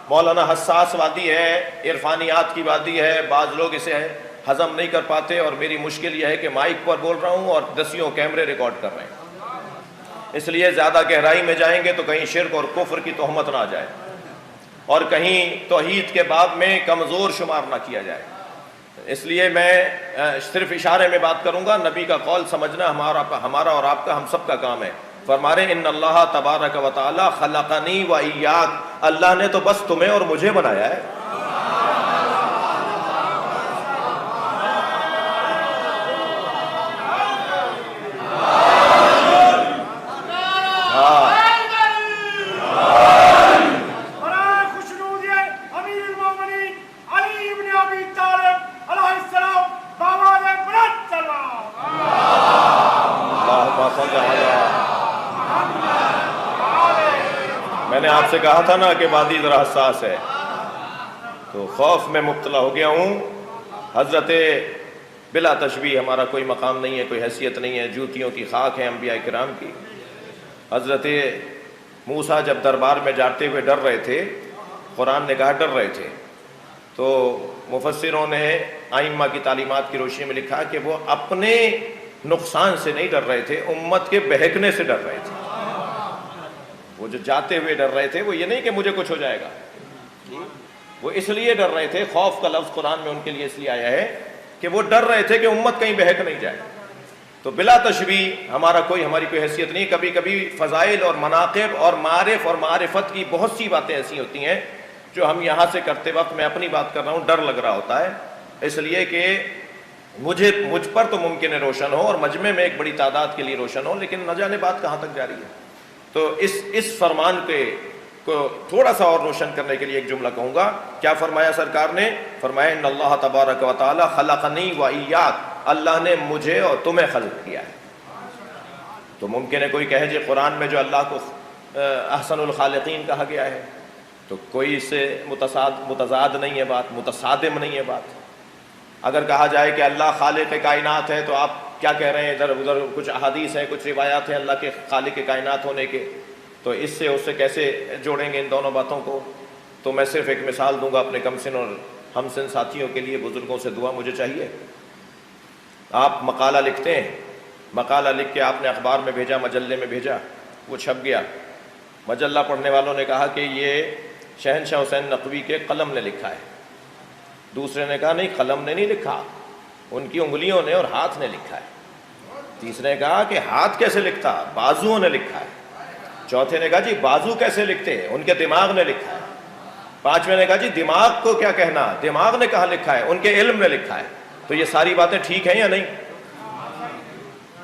مولانا حساس وادی ہے، عرفانیات کی وادی ہے، بعض لوگ اسے ہضم نہیں کر پاتے، اور میری مشکل یہ ہے کہ مائک پر بول رہا ہوں اور 10 کیمرے ریکارڈ کر رہے ہیں، اس لیے زیادہ گہرائی میں جائیں گے تو کہیں شرک اور کفر کی تہمت نہ آ جائے اور کہیں توحید کے باب میں کمزور شمار نہ کیا جائے. اس لیے میں صرف اشارے میں بات کروں گا. نبی کا قول سمجھنا ہمارا اور آپ کا، ہم سب کا کام ہے. فرما رہے ان اللہ تبارک و تعالی خلقنی و ایاک، اللہ نے تو بس تمہیں اور مجھے بنایا ہے. میں نے آپ سے کہا تھا نا کہ وادی ذرا حساس ہے، تو خوف میں مبتلا ہو گیا ہوں. حضرت بلا تشبیہ ہمارا کوئی مقام نہیں ہے، کوئی حیثیت نہیں ہے، جوتیوں کی خاک ہے انبیاء کرام کی. حضرت موسیٰ جب دربار میں جاتے ہوئے ڈر رہے تھے، قرآن نے کہا ڈر رہے تھے، تو مفسروں نے ائمہ کی تعلیمات کی روشنی میں لکھا کہ وہ اپنے نقصان سے نہیں ڈر رہے تھے، امت کے بہکنے سے ڈر رہے تھے. وہ جو جاتے ہوئے ڈر رہے تھے وہ یہ نہیں کہ مجھے کچھ ہو جائے گا، وہ اس لیے ڈر رہے تھے. خوف کا لفظ قرآن میں ان کے لیے اس لیے آیا ہے کہ وہ ڈر رہے تھے کہ امت کہیں بہک نہیں جائے. تو بلا تشبیہ ہماری کوئی حیثیت نہیں. کبھی کبھی فضائل اور مناقب اور معارف اور معرفت کی بہت سی باتیں ایسی ہوتی ہیں جو ہم یہاں سے کرتے وقت، میں اپنی بات کر رہا ہوں، ڈر لگ رہا ہوتا ہے، اس لیے کہ مجھ پر تو ممکن ہے روشن ہو اور مجمع میں ایک بڑی تعداد کے لیے روشن ہو، لیکن نہ جانے بات کہاں تک جاری ہے. تو اس فرمان کو تھوڑا سا اور روشن کرنے کے لیے ایک جملہ کہوں گا. کیا فرمایا سرکار نے؟ فرمایا ان اللہ تبارک و تعالی خلقنی و ایاک، اللہ نے مجھے اور تمہیں خلق کیا ہے. تو ممکن ہے کوئی کہے جی قرآن میں جو اللہ کو احسن الخالقین کہا گیا ہے تو کوئی اس سے متضاد نہیں ہے بات، متصادم نہیں ہے بات. اگر کہا جائے کہ اللہ خالق کائنات ہے تو آپ کیا کہہ رہے ہیں؟ ادھر ادھر کچھ احادیث ہیں، کچھ روایات ہیں اللہ کے خالق کائنات ہونے کے، تو اس سے کیسے جوڑیں گے ان دونوں باتوں کو؟ تو میں صرف ایک مثال دوں گا اپنے کم سن اور ہم سن ساتھیوں کے لیے. بزرگوں سے دعا مجھے چاہیے. آپ مقالہ لکھتے ہیں، مقالہ لکھ کے آپ نے اخبار میں بھیجا، مجلے میں بھیجا، وہ چھپ گیا. مجلہ پڑھنے والوں نے کہا کہ یہ شہنشاہ حسین نقوی کے قلم نے لکھا ہے. دوسرے نے کہا نہیں قلم نے نہیں لکھا, ان کی انگلیوں نے اور ہاتھ نے لکھا ہے. تیسرے نے کہا کہ ہاتھ کیسے لکھتا, بازوؤں نے لکھا ہے. چوتھے نے کہا جی بازو کیسے لکھتے, ان کے دماغ نے لکھا ہے. پانچویں نے کہا جی دماغ کو کیا کہنا, دماغ نے کہاں لکھا ہے, ان کے علم نے لکھا ہے. تو یہ ساری باتیں ٹھیک ہیں یا نہیں؟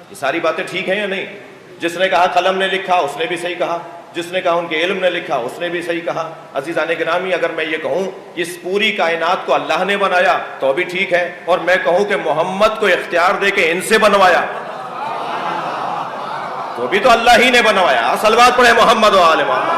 یہ ساری باتیں ٹھیک ہیں یا نہیں؟ جس نے کہا قلم نے لکھا اس نے بھی صحیح کہا, جس نے کہا ان کے علم نے لکھا اس نے بھی صحیح کہا. عزیزان گرامی, اگر میں یہ کہوں کہ اس پوری کائنات کو اللہ نے بنایا تو بھی ٹھیک ہے, اور میں کہوں کہ محمد کو اختیار دے کے ان سے بنوایا تو بھی تو اللہ ہی نے بنوایا. صلوات پڑھے محمد و آل محمد.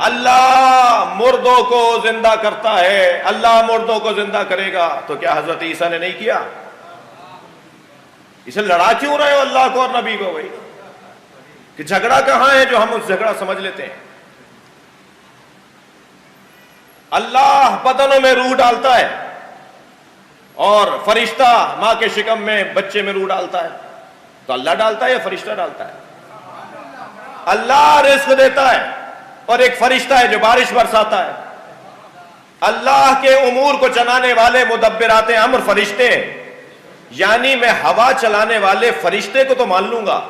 اللہ مردوں کو زندہ کرتا ہے, اللہ مردوں کو زندہ کرے گا. تو کیا حضرت عیسیٰ نے نہیں کیا؟ اسے لڑا کیوں رہے ہو اللہ کو اور نبی کو بھائی؟ کہ جھگڑا کہاں ہے جو ہم اس جھگڑا سمجھ لیتے ہیں؟ اللہ بدنوں میں روح ڈالتا ہے اور فرشتہ ماں کے شکم میں بچے میں روح ڈالتا ہے. تو اللہ ڈالتا ہے یا فرشتہ ڈالتا ہے؟ اللہ رزق دیتا ہے اور ایک فرشتہ ہے جو بارش برساتا ہے. اللہ کے امور کو چلانے والے مدبرات امر فرشتے ہیں. یعنی میں ہوا چلانے والے فرشتے کو تو مان لوں گا,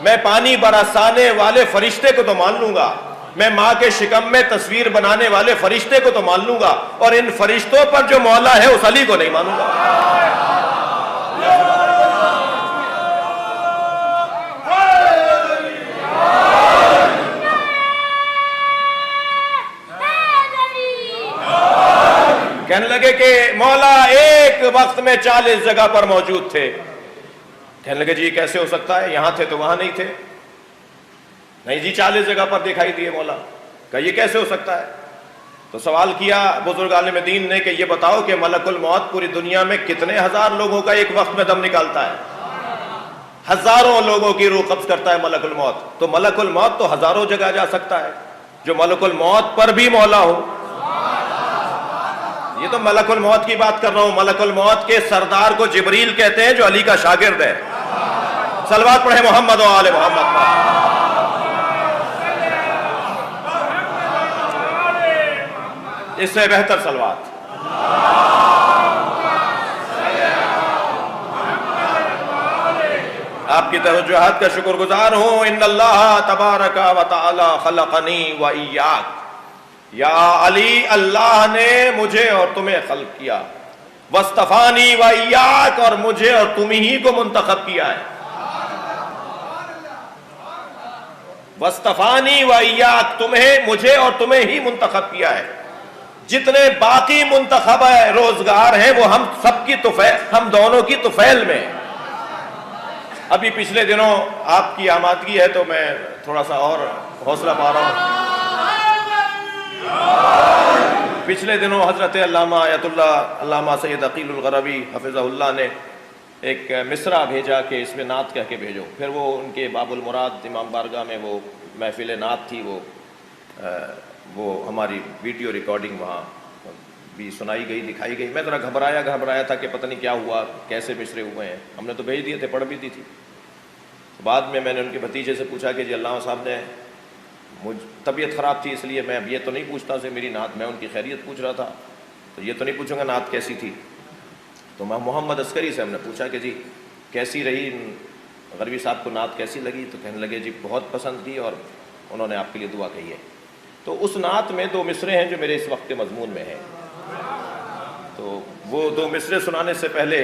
میں پانی برسانے والے فرشتے کو تو مان لوں گا, میں ماں کے شکم میں تصویر بنانے والے فرشتے کو تو مان لوں گا, اور ان فرشتوں پر جو مولا ہے اس علی کو نہیں مانوں گا. کہنے لگے کہ مولا ایک وقت میں 40 جگہ پر موجود تھے. کہنے لگے جی کیسے ہو سکتا ہے, یہاں تھے تو وہاں نہیں تھے. نہیں جی 40 جگہ پر دکھائی دیے مولا. کہا یہ کیسے ہو سکتا ہے؟ تو سوال کیا بزرگ عالم دین نے کہ یہ بتاؤ کہ ملک الموت پوری دنیا میں کتنے ہزار لوگوں کا ایک وقت میں دم نکالتا ہے؟ ہزاروں لوگوں کی روح قبض کرتا ہے ملک الموت. تو ملک الموت تو ہزاروں جگہ جا سکتا ہے, جو ملک الموت پر بھی مولا ہو. یہ تو ملک الموت کی بات کر رہا ہوں. ملک الموت کے سردار کو جبریل کہتے ہیں جو علی کا شاگرد ہے. صلوات پڑھے محمد و آل محمد. اس سے بہتر صلوات. آپ کی توجہات کا شکر گزار ہوں. ان اللہ تبارک و تعالی خلقنی و ایاک. یا علی, اللہ نے مجھے اور تمہیں خلق کیا. واصطفانی و ایاک, اور مجھے اور تم ہی کو منتخب کیا ہے. واصطفانی و ایاک, تمہیں مجھے اور تمہیں ہی منتخب کیا ہے. جتنے باقی منتخب روزگار ہیں وہ ہم سب کی طفیل, ہم دونوں کی طفیل میں. ابھی پچھلے دنوں آپ کی آمادگی ہے تو میں تھوڑا سا اور حوصلہ پا رہا ہوں. پچھلے دنوں حضرت علامہ آیت اللہ علامہ سید عقیل الغربی حفظہ اللہ نے ایک مصرع بھیجا کہ اس میں نعت کہہ کے بھیجو. پھر وہ ان کے باب المراد امام بارگاہ میں وہ محفل نعت تھی, وہ ہماری ویڈیو ریکارڈنگ وہاں بھی سنائی گئی, دکھائی گئی. میں ذرا گھبرایا تھا کہ پتہ نہیں کیا ہوا, کیسے مصرے ہوئے ہیں. ہم نے تو بھیج دیے تھے, پڑھ بھی دی تھی. بعد میں نے ان کے بھتیجے سے پوچھا کہ جی علامہ صاحب نے, مجھ طبیعت خراب تھی اس لیے میں اب یہ تو نہیں پوچھتا سے میری نعت, میں ان کی خیریت پوچھ رہا تھا, تو یہ تو نہیں پوچھوں گا نعت کیسی تھی. تو میں محمد عسکری سے ہم نے پوچھا کہ جی کیسی رہی, غربی صاحب کو نعت کیسی لگی؟ تو کہنے لگے جی بہت پسند کی اور انہوں نے آپ کے لیے دعا کہی ہے. تو اس نعت میں 2 مصرے ہیں جو میرے اس وقت کے مضمون میں ہیں. تو وہ 2 مصرے سنانے سے پہلے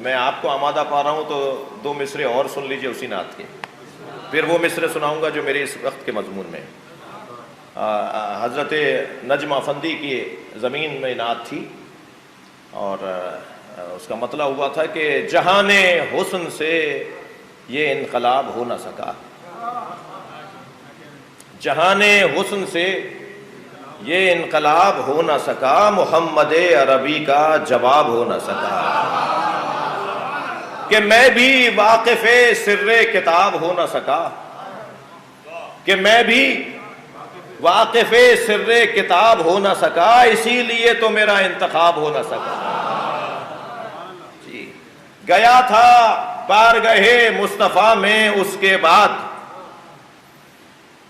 میں آپ کو آمادہ پا رہا ہوں, تو 2 مصرے اور سن لیجئے اسی نعت کے, پھر وہ مصرے سناؤں گا جو میرے اس وقت کے مضمون میں. حضرت نجم افندی کی زمین میں نعت تھی, اور اس کا مطلب ہوا تھا کہ جہان حسن سے یہ انقلاب ہو نہ سکا, جہان حسن سے یہ انقلاب ہو نہ سکا, محمد عربی کا جواب ہو نہ سکا, کہ میں بھی واقف سر کتاب ہو نہ سکا. کہ میں بھی واقف سر کتاب ہو نہ سکا، اسی لیے تو میرا انتخاب ہو نہ سکا۔ جی گیا تھا بارگاہ مصطفیٰ میں اس کے بعد،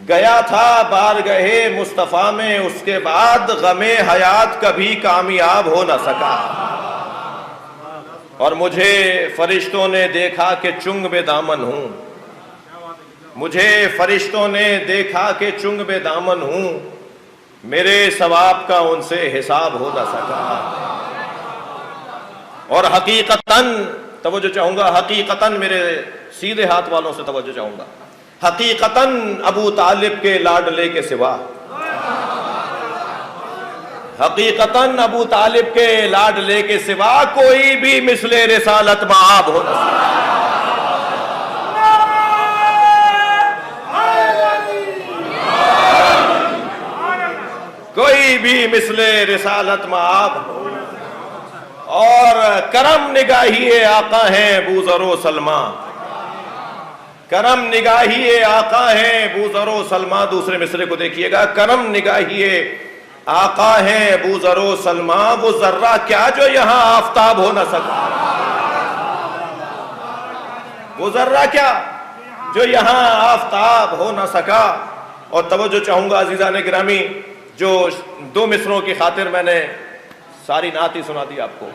گیا تھا بارگاہ مصطفیٰ میں اس کے بعد، غم حیات کبھی کامیاب ہو نہ سکا۔ اور مجھے فرشتوں نے دیکھا کہ چنگ بے دامن ہوں، مجھے فرشتوں نے دیکھا کہ چنگ بے دامن ہوں، میرے ثواب کا ان سے حساب ہو نہ سکا۔ اور حقیقتاً توجہ چاہوں گا، حقیقتاً میرے سیدھے ہاتھ والوں سے توجہ چاہوں گا، حقیقتاً ابو طالب کے لاڈلے کے سوا، حقیقتاً ابو طالب کے لاڈلے کے سوا کوئی بھی مثل رسالت مآب ہو نہ سکتا۔ کوئی بھی مثل رسالت مآب ہو۔ اور کرم نگاہی آقا ہیں بوذر و سلمہ، کرم نگاہی آقا ہیں بوذر و سلمہ۔ دوسرے مصرے کو دیکھیے گا، کرم نگاہی آقا ہیں بوذر و سلمہ، وہ ذرہ کیا جو یہاں آفتاب ہو نہ سکا، وہ ذرہ کیا جو یہاں آفتاب ہو نہ سکا۔ اور توجہ چاہوں گا عزیزان گرامی، جو دو مصروں کی خاطر میں نے ساری نعت ہی سنا دی آپ کو،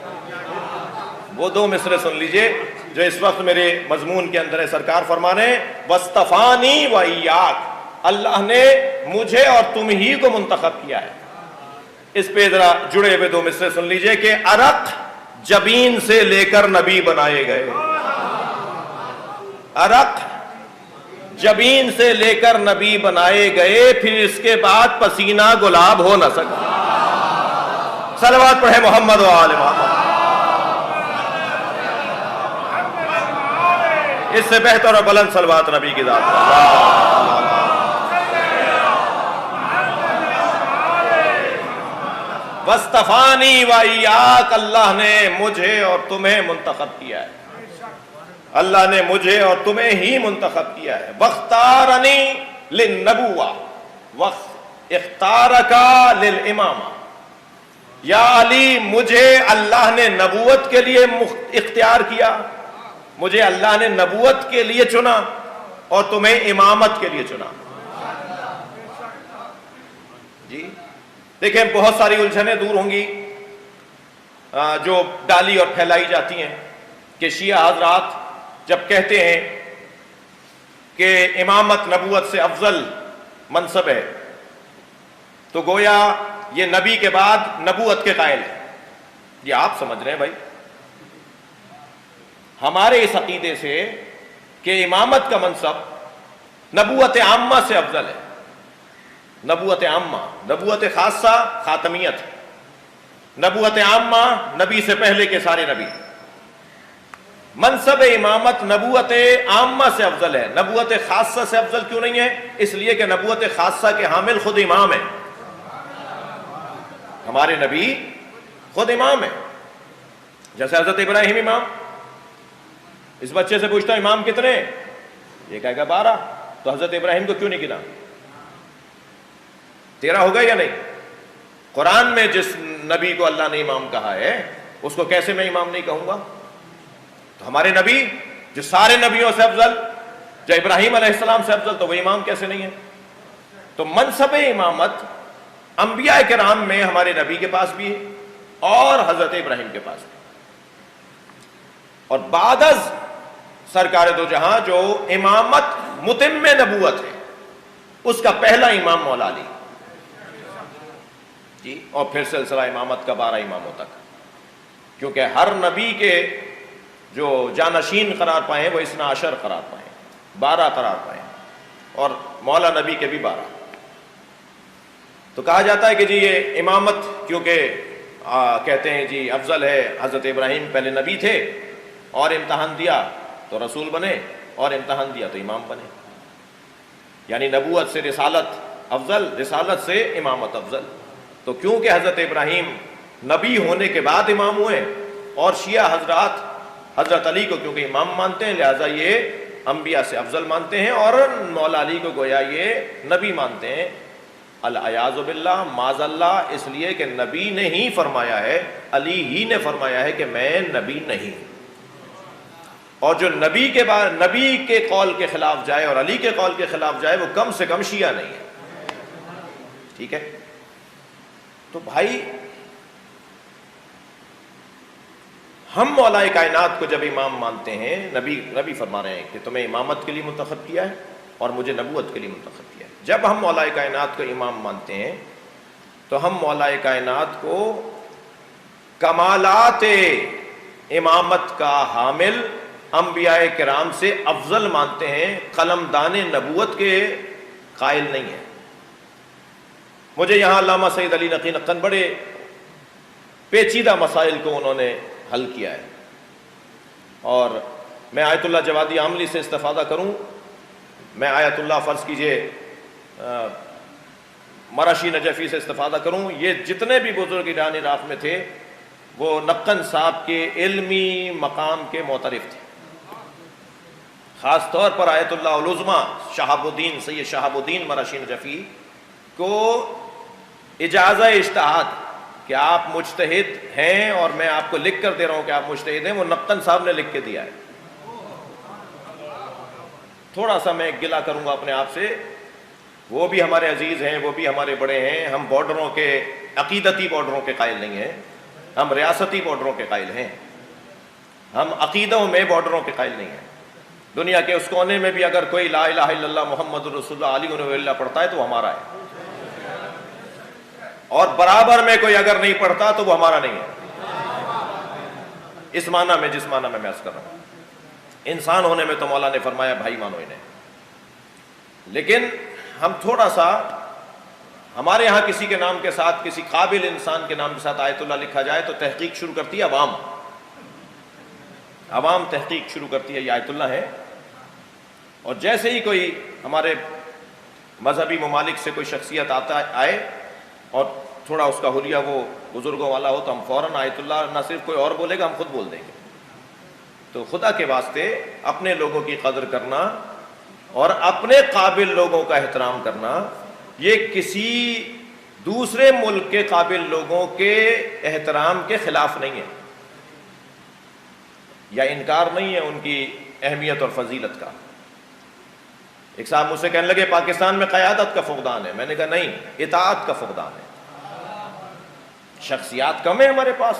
وہ دو مصرے سن لیجئے جو اس وقت میرے مضمون کے اندر ہے۔ سرکار فرمانے وَاسْتَفَانِي وَإِيَّاكَ، اللہ نے مجھے اور تم ہی کو منتخب کیا ہے۔ اس پہ ذرا جڑے ہوئے دو مصرے سن لیجئے کہ عرق جبین سے لے کر نبی بنائے گئے، عرق جبین سے لے کر نبی بنائے گئے، پھر اس کے بعد پسینہ گلاب ہو نہ سکا۔ صلوات پڑھے محمد و آل محمد۔ اس سے بہتر اور بلند صلوات نبی کی ذات پر۔ وَاسْتَفَانِي وَإِيَّاكَ، اللہ نے مجھے اور تمہیں منتخب کیا ہے، اللہ نے مجھے اور تمہیں ہی منتخب کیا ہے۔ وَاخْتَارَنِي لِلنَّبُوَّةِ وَاخْتَارَكَ لِلْإِمَامَةِ، یا علی مجھے اللہ نے نبوت کے لیے اختیار کیا، مجھے اللہ نے نبوت کے لیے چنا اور تمہیں امامت کے لیے چنا۔ جی دیکھیں بہت ساری الجھنیں دور ہوں گی جو ڈالی اور پھیلائی جاتی ہیں کہ شیعہ حضرات جب کہتے ہیں کہ امامت نبوت سے افضل منصب ہے تو گویا یہ نبی کے بعد نبوت کے قائل ہے۔ یہ آپ سمجھ رہے ہیں بھائی، ہمارے اس عقیدے سے کہ امامت کا منصب نبوت عامہ سے افضل ہے۔ نبوت عامہ، نبوت خاصہ خاتمیت، نبوت عامہ نبی سے پہلے کے سارے نبی۔ منصب امامت نبوت عامہ سے افضل ہے، نبوت خاصہ سے افضل کیوں نہیں ہے؟ اس لیے کہ نبوت خاصہ کے حامل خود امام ہیں، ہمارے نبی خود امام ہیں۔ جیسے حضرت ابراہیم امام، اس بچے سے پوچھتا امام کتنے، یہ کہے گا 12، تو حضرت ابراہیم کو کیوں نہیں گنا؟ 13 ہوگا یا نہیں؟ قرآن میں جس نبی کو اللہ نے امام کہا ہے اس کو کیسے میں امام نہیں کہوں گا؟ تو ہمارے نبی جو سارے نبیوں سے افضل، جو ابراہیم علیہ السلام سے افضل، تو وہ امام کیسے نہیں ہے؟ تو منصب امامت انبیاء کرام میں ہمارے نبی کے پاس بھی ہے اور حضرت ابراہیم کے پاس بھی، اور بعد از سرکار دو جہاں جو امامت متم نبوت ہے اس کا پہلا امام مولا علی جی، اور پھر سلسلہ امامت کا 12 اماموں تک، کیونکہ ہر نبی کے جو جانشین قرار پائے ہیں وہ 12 قرار پائے ہیں، 12 قرار پائے ہیں، اور مولا نبی کے بھی 12۔ تو کہا جاتا ہے کہ جی یہ امامت کیونکہ کہتے ہیں جی افضل ہے، حضرت ابراہیم پہلے نبی تھے اور امتحان دیا تو رسول بنے، اور امتحان دیا تو امام بنے، یعنی نبوت سے رسالت افضل، رسالت سے امامت افضل۔ تو کیونکہ حضرت ابراہیم نبی ہونے کے بعد امام ہوئے اور شیعہ حضرات حضرت علی کو کیونکہ امام مانتے ہیں، لہٰذا یہ انبیاء سے افضل مانتے ہیں اور مولا علی کو گویا یہ نبی مانتے ہیں. العیاذ باللہ، معاذ اللہ، اس لیے کہ نبی نے ہی فرمایا ہے، علی ہی نے فرمایا ہے کہ میں نبی نہیں. اور جو نبی کے قول کے خلاف جائے اور علی کے قول کے خلاف جائے وہ کم سے کم شیعہ نہیں ہے. ٹھیک ہے؟ تو بھائی ہم مولا کائنات کو جب امام مانتے ہیں، نبی فرما رہے ہیں کہ تمہیں امامت کے لیے منتخب کیا ہے اور مجھے نبوت کے لیے منتخب کیا ہے. جب ہم مولا کائنات کو امام مانتے ہیں تو ہم مولا کائنات کو کمالات امامت کا حامل انبیاء کرام سے افضل مانتے ہیں، قلمدان نبوت کے قائل نہیں ہیں. مجھے یہاں علامہ سید علی نقی نقن بڑے پیچیدہ مسائل کو انہوں نے حل کیا ہے، اور میں آیت اللہ جوادی عاملی سے استفادہ کروں. میں آیت اللہ فرض کیجئے مراشی نجفی سے استفادہ کروں. یہ جتنے بھی بزرگ ایران عراق میں تھے وہ نقن صاحب کے علمی مقام کے معترف تھے. خاص طور پر آیت اللہ العظمیٰ شہاب الدین سید شہاب الدین مراشی نجفی کو اجازہ اجتہاد کہ آپ مجتہد ہیں اور میں آپ کو لکھ کر دے رہا ہوں کہ آپ مجتہد ہیں، وہ نقن صاحب نے لکھ کے دیا ہے. تھوڑا سا میں گلہ کروں گا اپنے آپ سے، وہ بھی ہمارے عزیز ہیں، وہ بھی ہمارے بڑے ہیں. ہم بارڈروں کے عقیدتی بارڈروں کے قائل نہیں ہیں، ہم ریاستی بارڈروں کے قائل ہیں. ہم عقیدوں میں بارڈروں کے قائل نہیں ہیں. دنیا کے اس کونے میں بھی اگر کوئی لا الہ الا اللہ محمد رسول اللہ علی ونبی اللہ پڑھتا ہے تو وہ ہمارا ہے، اور برابر میں کوئی اگر نہیں پڑھتا تو وہ ہمارا نہیں ہے. اس معنی میں، جس معنی میں عرض کر رہا ہوں، انسان ہونے میں تو مولا نے فرمایا بھائی مانو انہیں. لیکن ہم تھوڑا سا، ہمارے ہاں کسی کے نام کے ساتھ، کسی قابل انسان کے نام کے ساتھ آیت اللہ لکھا جائے تو تحقیق شروع کرتی ہے عوام تحقیق شروع کرتی ہے یہ آیت اللہ ہے. اور جیسے ہی کوئی ہمارے مذہبی ممالک سے کوئی شخصیت آئے اور تھوڑا اس کا حلیہ وہ بزرگوں والا ہو تو ہم فوراً آیت اللہ، نہ صرف کوئی اور بولے گا، ہم خود بول دیں گے. تو خدا کے واسطے اپنے لوگوں کی قدر کرنا اور اپنے قابل لوگوں کا احترام کرنا، یہ کسی دوسرے ملک کے قابل لوگوں کے احترام کے خلاف نہیں ہے، یا انکار نہیں ہے ان کی اہمیت اور فضیلت کا. ایک صاحب مجھ سے کہنے لگے پاکستان میں قیادت کا فقدان ہے. میں نے کہا نہیں، اطاعت کا فقدان ہے. شخصیات کم ہیں ہمارے پاس.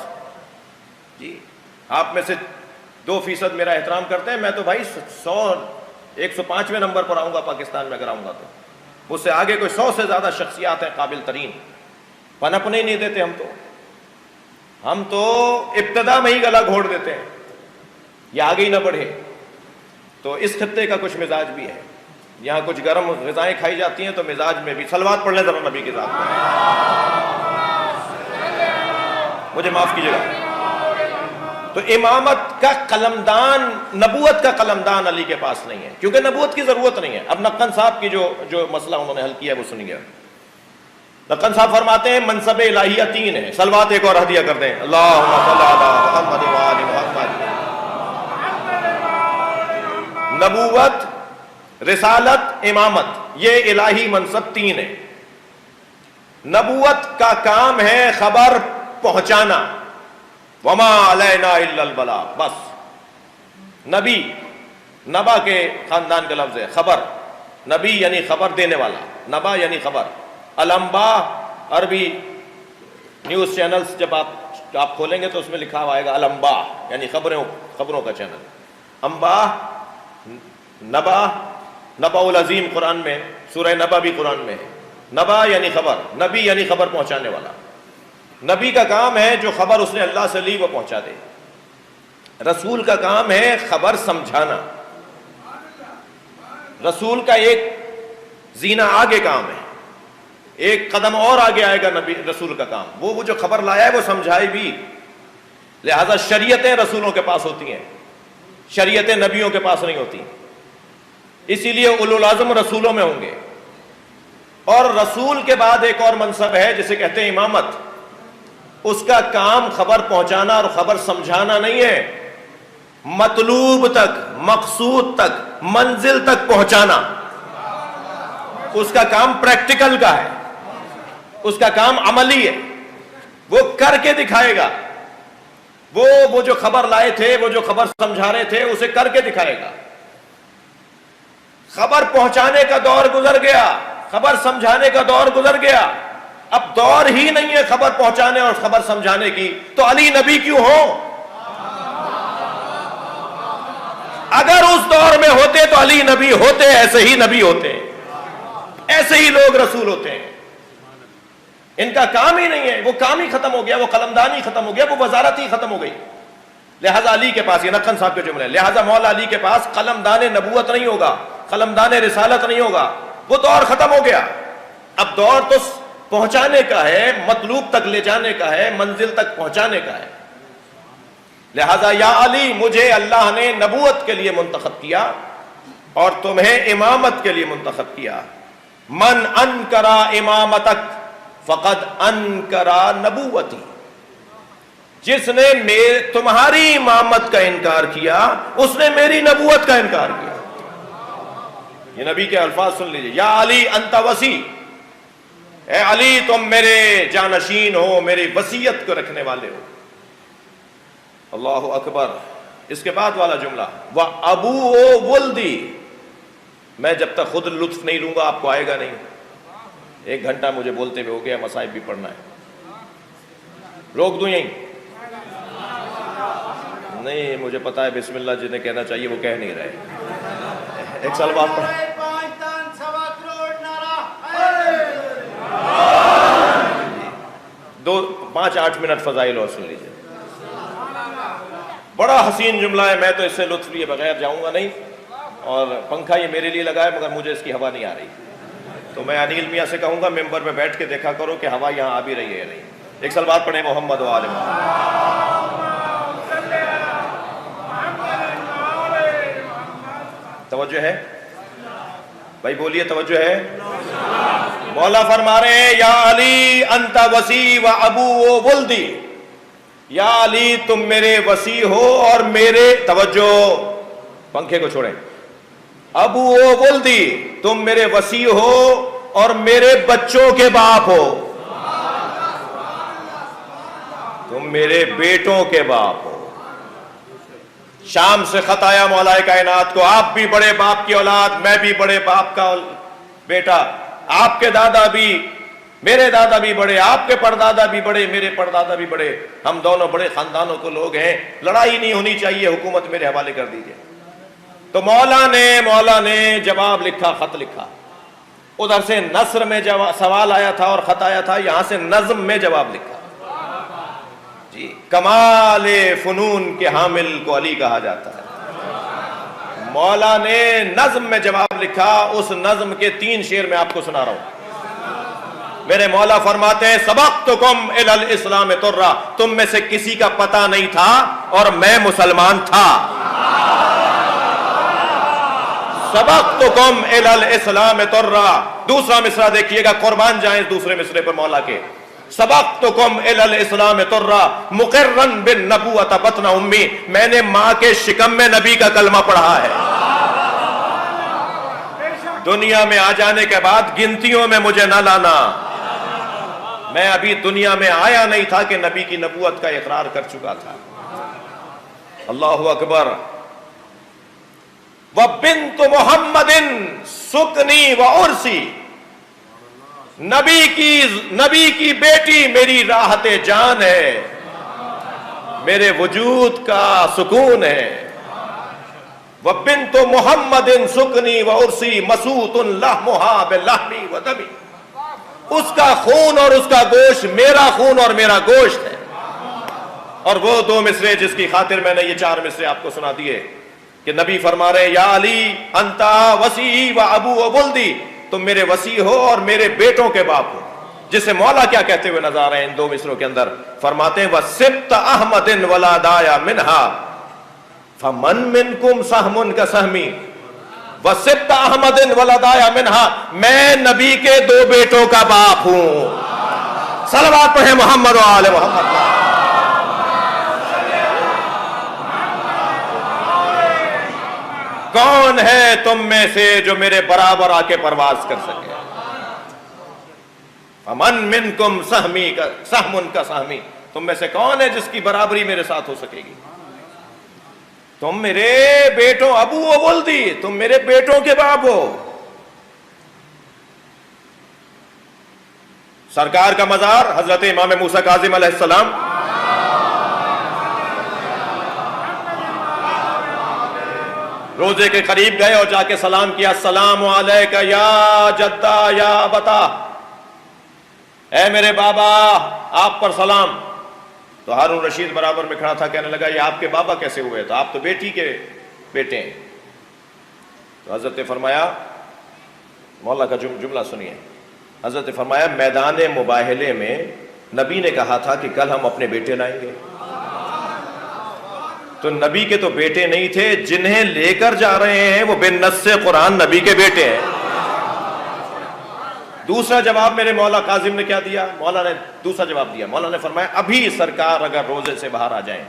جی آپ میں سے 2% میرا احترام کرتے ہیں، میں تو بھائی 105ویں نمبر پر آؤں گا پاکستان میں اگر آؤں گا تو. اس سے آگے کوئی 100 سے زیادہ شخصیات ہیں قابل ترین، پنپنے ہی نہیں دیتے. ہم تو ابتدا میں ہی گلا گھوڑ دیتے ہیں، یہ آگے ہی نہ بڑھے. تو اس خطے کا کچھ مزاج بھی ہے. یہاں کچھ گرم غذائیں کھائی جاتی ہیں تو مزاج میں بھی. صلوات پڑھ لیں ذرا نبی کے ذات پر. مجھے معاف کیجیے گا. تو امامت کا قلمدان، نبوت کا قلمدان علی کے پاس نہیں ہے، کیونکہ نبوت کی ضرورت نہیں ہے. اب نقن صاحب کی جو مسئلہ انہوں نے حل کیا ہے وہ سنیے. نقن صاحب فرماتے ہیں منصب الہیہ 3 ہے. صلوات ایک اور ہدیہ کر دیں. اللہم صلی علی محمد و آل محمد. نبوت، رسالت، امامت، یہ الہی منصب 3 ہے. نبوت کا کام ہے خبر پہنچانا، وما علینا الا البلاغ. بس نبی، نبا کے خاندان کا لفظ ہے، خبر. نبی یعنی خبر دینے والا، نبا یعنی خبر. الانباء عربی نیوز چینلز جب آپ کھولیں گے تو اس میں لکھا ہوا آئے گا الانباء یعنی خبروں کا چینل. انباء، نبا، نبا العظیم قرآن میں، سورہ نبا بھی قرآن میں ہے. نبا یعنی خبر، نبی یعنی خبر پہنچانے والا. نبی کا کام ہے جو خبر اس نے اللہ سے لی وہ پہنچا دے. رسول کا کام ہے خبر سمجھانا. رسول کا ایک زینہ آگے کام ہے، ایک قدم اور آگے آئے گا نبی رسول کا کام. وہ جو خبر لایا ہے وہ سمجھائے بھی. لہذا شریعتیں رسولوں کے پاس ہوتی ہیں، شریعتیں نبیوں کے پاس نہیں ہوتی. اسی لیے اولو العزم رسولوں میں ہوں گے. اور رسول کے بعد ایک اور منصب ہے جسے کہتے ہیں امامت. اس کا کام خبر پہنچانا اور خبر سمجھانا نہیں ہے. مطلوب تک، مقصود تک، منزل تک پہنچانا، اس کا کام پریکٹیکل کا ہے، اس کا کام عملی ہے، وہ کر کے دکھائے گا۔ وہ جو خبر لائے تھے، وہ جو خبر سمجھا رہے تھے، اسے کر کے دکھائے گا۔ خبر پہنچانے کا دور گزر گیا، خبر سمجھانے کا دور گزر گیا، اب دور ہی نہیں ہے خبر پہنچانے اور خبر سمجھانے کی، تو علی نبی کیوں ہو؟ اگر اس دور میں ہوتے تو علی نبی ہوتے، ایسے ہی نبی ہوتے، ایسے ہی لوگ رسول ہوتے ہیں۔ ان کا کام ہی نہیں ہے، وہ کام ہی ختم ہو گیا، وہ قلمدانی ختم ہو گیا، وہ وزارت ہی ختم ہو گئی۔ لہذا علی کے پاس، یہ نقن صاحب کے جملے، لہذا مولا علی کے پاس قلمدان نبوت نہیں ہوگا، قلمدان رسالت نہیں ہوگا، وہ دور ختم ہو گیا۔ اب دور تو پہنچانے کا ہے، مطلوب تک لے جانے کا ہے، منزل تک پہنچانے کا ہے۔ لہذا یا علی، مجھے اللہ نے نبوت کے لیے منتخب کیا اور تمہیں امامت کے لیے منتخب کیا۔ من انکرا امامتک فقد انکرا نبوتی، جس نے تمہاری امامت کا انکار کیا اس نے میری نبوت کا انکار کیا۔ یہ نبی کے الفاظ سن لیجئے، یا علی انت وصی، اے علی تم میرے جانشین ہو، میری وصیت کو رکھنے والے ہو۔ اللہ اکبر۔ اس کے بعد والا جملہ، وَأَبُوُ وَلْدِي، میں جب تک خود لطف نہیں لوں گا آپ کو آئے گا نہیں۔ 1 گھنٹہ مجھے بولتے ہوئے ہو گیا، مصائب بھی پڑھنا ہے، روک دوں یہیں؟ نہیں، مجھے پتا ہے بسم اللہ جنہیں کہنا چاہیے وہ کہہ نہیں رہے۔ ایک سال بعد پڑھ 5-8 منٹ فضائل اور سن لیجیے۔ بڑا حسین جملہ ہے، میں تو اس سے لطف لیے بغیر جاؤں گا نہیں، اور پنکھا یہ میرے لیے لگا ہے مگر مجھے اس کی ہوا نہیں آ رہی، تو میں انیل میاں سے کہوں گا ممبر پہ بیٹھ کے دیکھا کرو کہ ہوا یہاں آ بھی رہی ہے یا نہیں۔ ایک سال بعد پڑھیں محمد و آل محمد۔ توجہ ہے بھائی، بولیے توجہ ہے۔ مولا فرما رہے ہیں یا علی انت وصی و ابو ولدی، یا علی تم میرے وصی ہو اور میرے، توجہ، پنکھے کو چھوڑیں، ابو ولدی، تم میرے وصی ہو اور میرے بچوں کے باپ ہو، تم میرے بیٹوں کے باپ ہو۔ شام سے خط آیا مولا کائنات کو، آپ بھی بڑے باپ کی اولاد، میں بھی بڑے باپ کا بیٹا، آپ کے دادا بھی، میرے دادا بھی بڑے، آپ کے پردادا بھی بڑے، میرے پردادا بھی بڑے، ہم دونوں بڑے خاندانوں کو لوگ ہیں، لڑائی نہیں ہونی چاہیے، حکومت میرے حوالے کر دیجئے۔ تو مولا نے جواب لکھا، خط لکھا، ادھر سے نثر میں سوال آیا تھا اور خط آیا تھا، یہاں سے نظم میں جواب لکھا۔ جی، کمال فنون کے حامل کو علی کہا جاتا ہے۔ مولا نے نظم میں جواب لکھا، اس نظم کے 3 شعر میں آپ کو سنا رہا ہوں۔ میرے مولا فرماتے ہیں سبقتکم الی الاسلام ترا، تم میں سے کسی کا پتہ نہیں تھا اور میں مسلمان تھا۔ سبقتکم الی الاسلام ترا۔ دوسرا مصرع دیکھیے گا، قربان جائیں دوسرے مصرع پر مولا کے، سبقتکم الی الاسلام ترا مقرن بالنبوۃ بطن امی، میں نے ماں کے شکم میں نبی کا کلمہ پڑھا ہے۔ دنیا میں آ جانے کے بعد گنتیوں میں مجھے نہ لانا، میں ابھی دنیا میں آیا نہیں تھا کہ نبی کی نبوت کا اقرار کر چکا تھا۔ اللہ اکبر۔ وبنت محمد سکنی و عرسی، نبی کی بیٹی میری راحت جان ہے، میرے وجود کا سکون ہے۔ وبنت محمد سکنی و عرسی مسوط لحمھا بلحمی و دمی، اس کا خون اور اس کا گوشت میرا خون اور میرا گوشت ہے۔ اور وہ 2 مصرے جس کی خاطر میں نے یہ 4 مصرے آپ کو سنا دیے کہ نبی فرما رہے ہیں یا علی انتا وصی و ابو و ولدی، تم میرے وصی ہو اور میرے بیٹوں کے باپ ہو۔ جسے مولا کیا کہتے ہوئے نظر آ رہے ہیں ان 2 مصروں کے اندر، فرماتے ہیں وَسِبْتَ أَحْمَدٍ وَلَادَايَ مِنْهَا فَمَنْ مِنْكُمْ سَحْمٌ كَسَحْمِي وَسِبْتَ أَحْمَدٍ وَلَادَايَ مِنْهَا، میں نبی کے 2 بیٹوں کا باپ ہوں۔ صلوات پڑھیں محمد و آل محمد۔ کون ہے تم میں سے جو میرے برابر آ کے پرواز کر سکے؟ فمن منکم سہمی کا سہمن کا سہمی، تم میں سے کون ہے جس کی برابری میرے ساتھ ہو سکے گی؟ تم میرے بیٹوں، ابو و ولدی، تم میرے بیٹوں کے باپ ہو۔ سرکار کا مزار حضرت امام موسیٰ کاظم علیہ السلام روزے کے قریب گئے اور جا کے سلام کیا، السلام علیک یا جدہ یا ابتا، اے میرے بابا آپ پر سلام۔ تو ہارون رشید برابر میں کھڑا تھا، کہنے لگا یہ آپ کے بابا کیسے ہوئے؟ تو آپ تو بیٹی کے بیٹے ہیں۔ تو حضرت نے فرمایا، مولا کا جملہ سنیے، حضرت نے فرمایا میدان مباہلے میں نبی نے کہا تھا کہ کل ہم اپنے بیٹے لائیں گے، تو نبی کے تو بیٹے نہیں تھے، جنہیں لے کر جا رہے ہیں وہ بالنص قرآن نبی کے بیٹے ہیں۔ دوسرا جواب میرے مولا کاظم نے کیا دیا؟ مولا نے دوسرا جواب دیا، مولا نے فرمایا ابھی سرکار اگر روزے سے باہر آ جائیں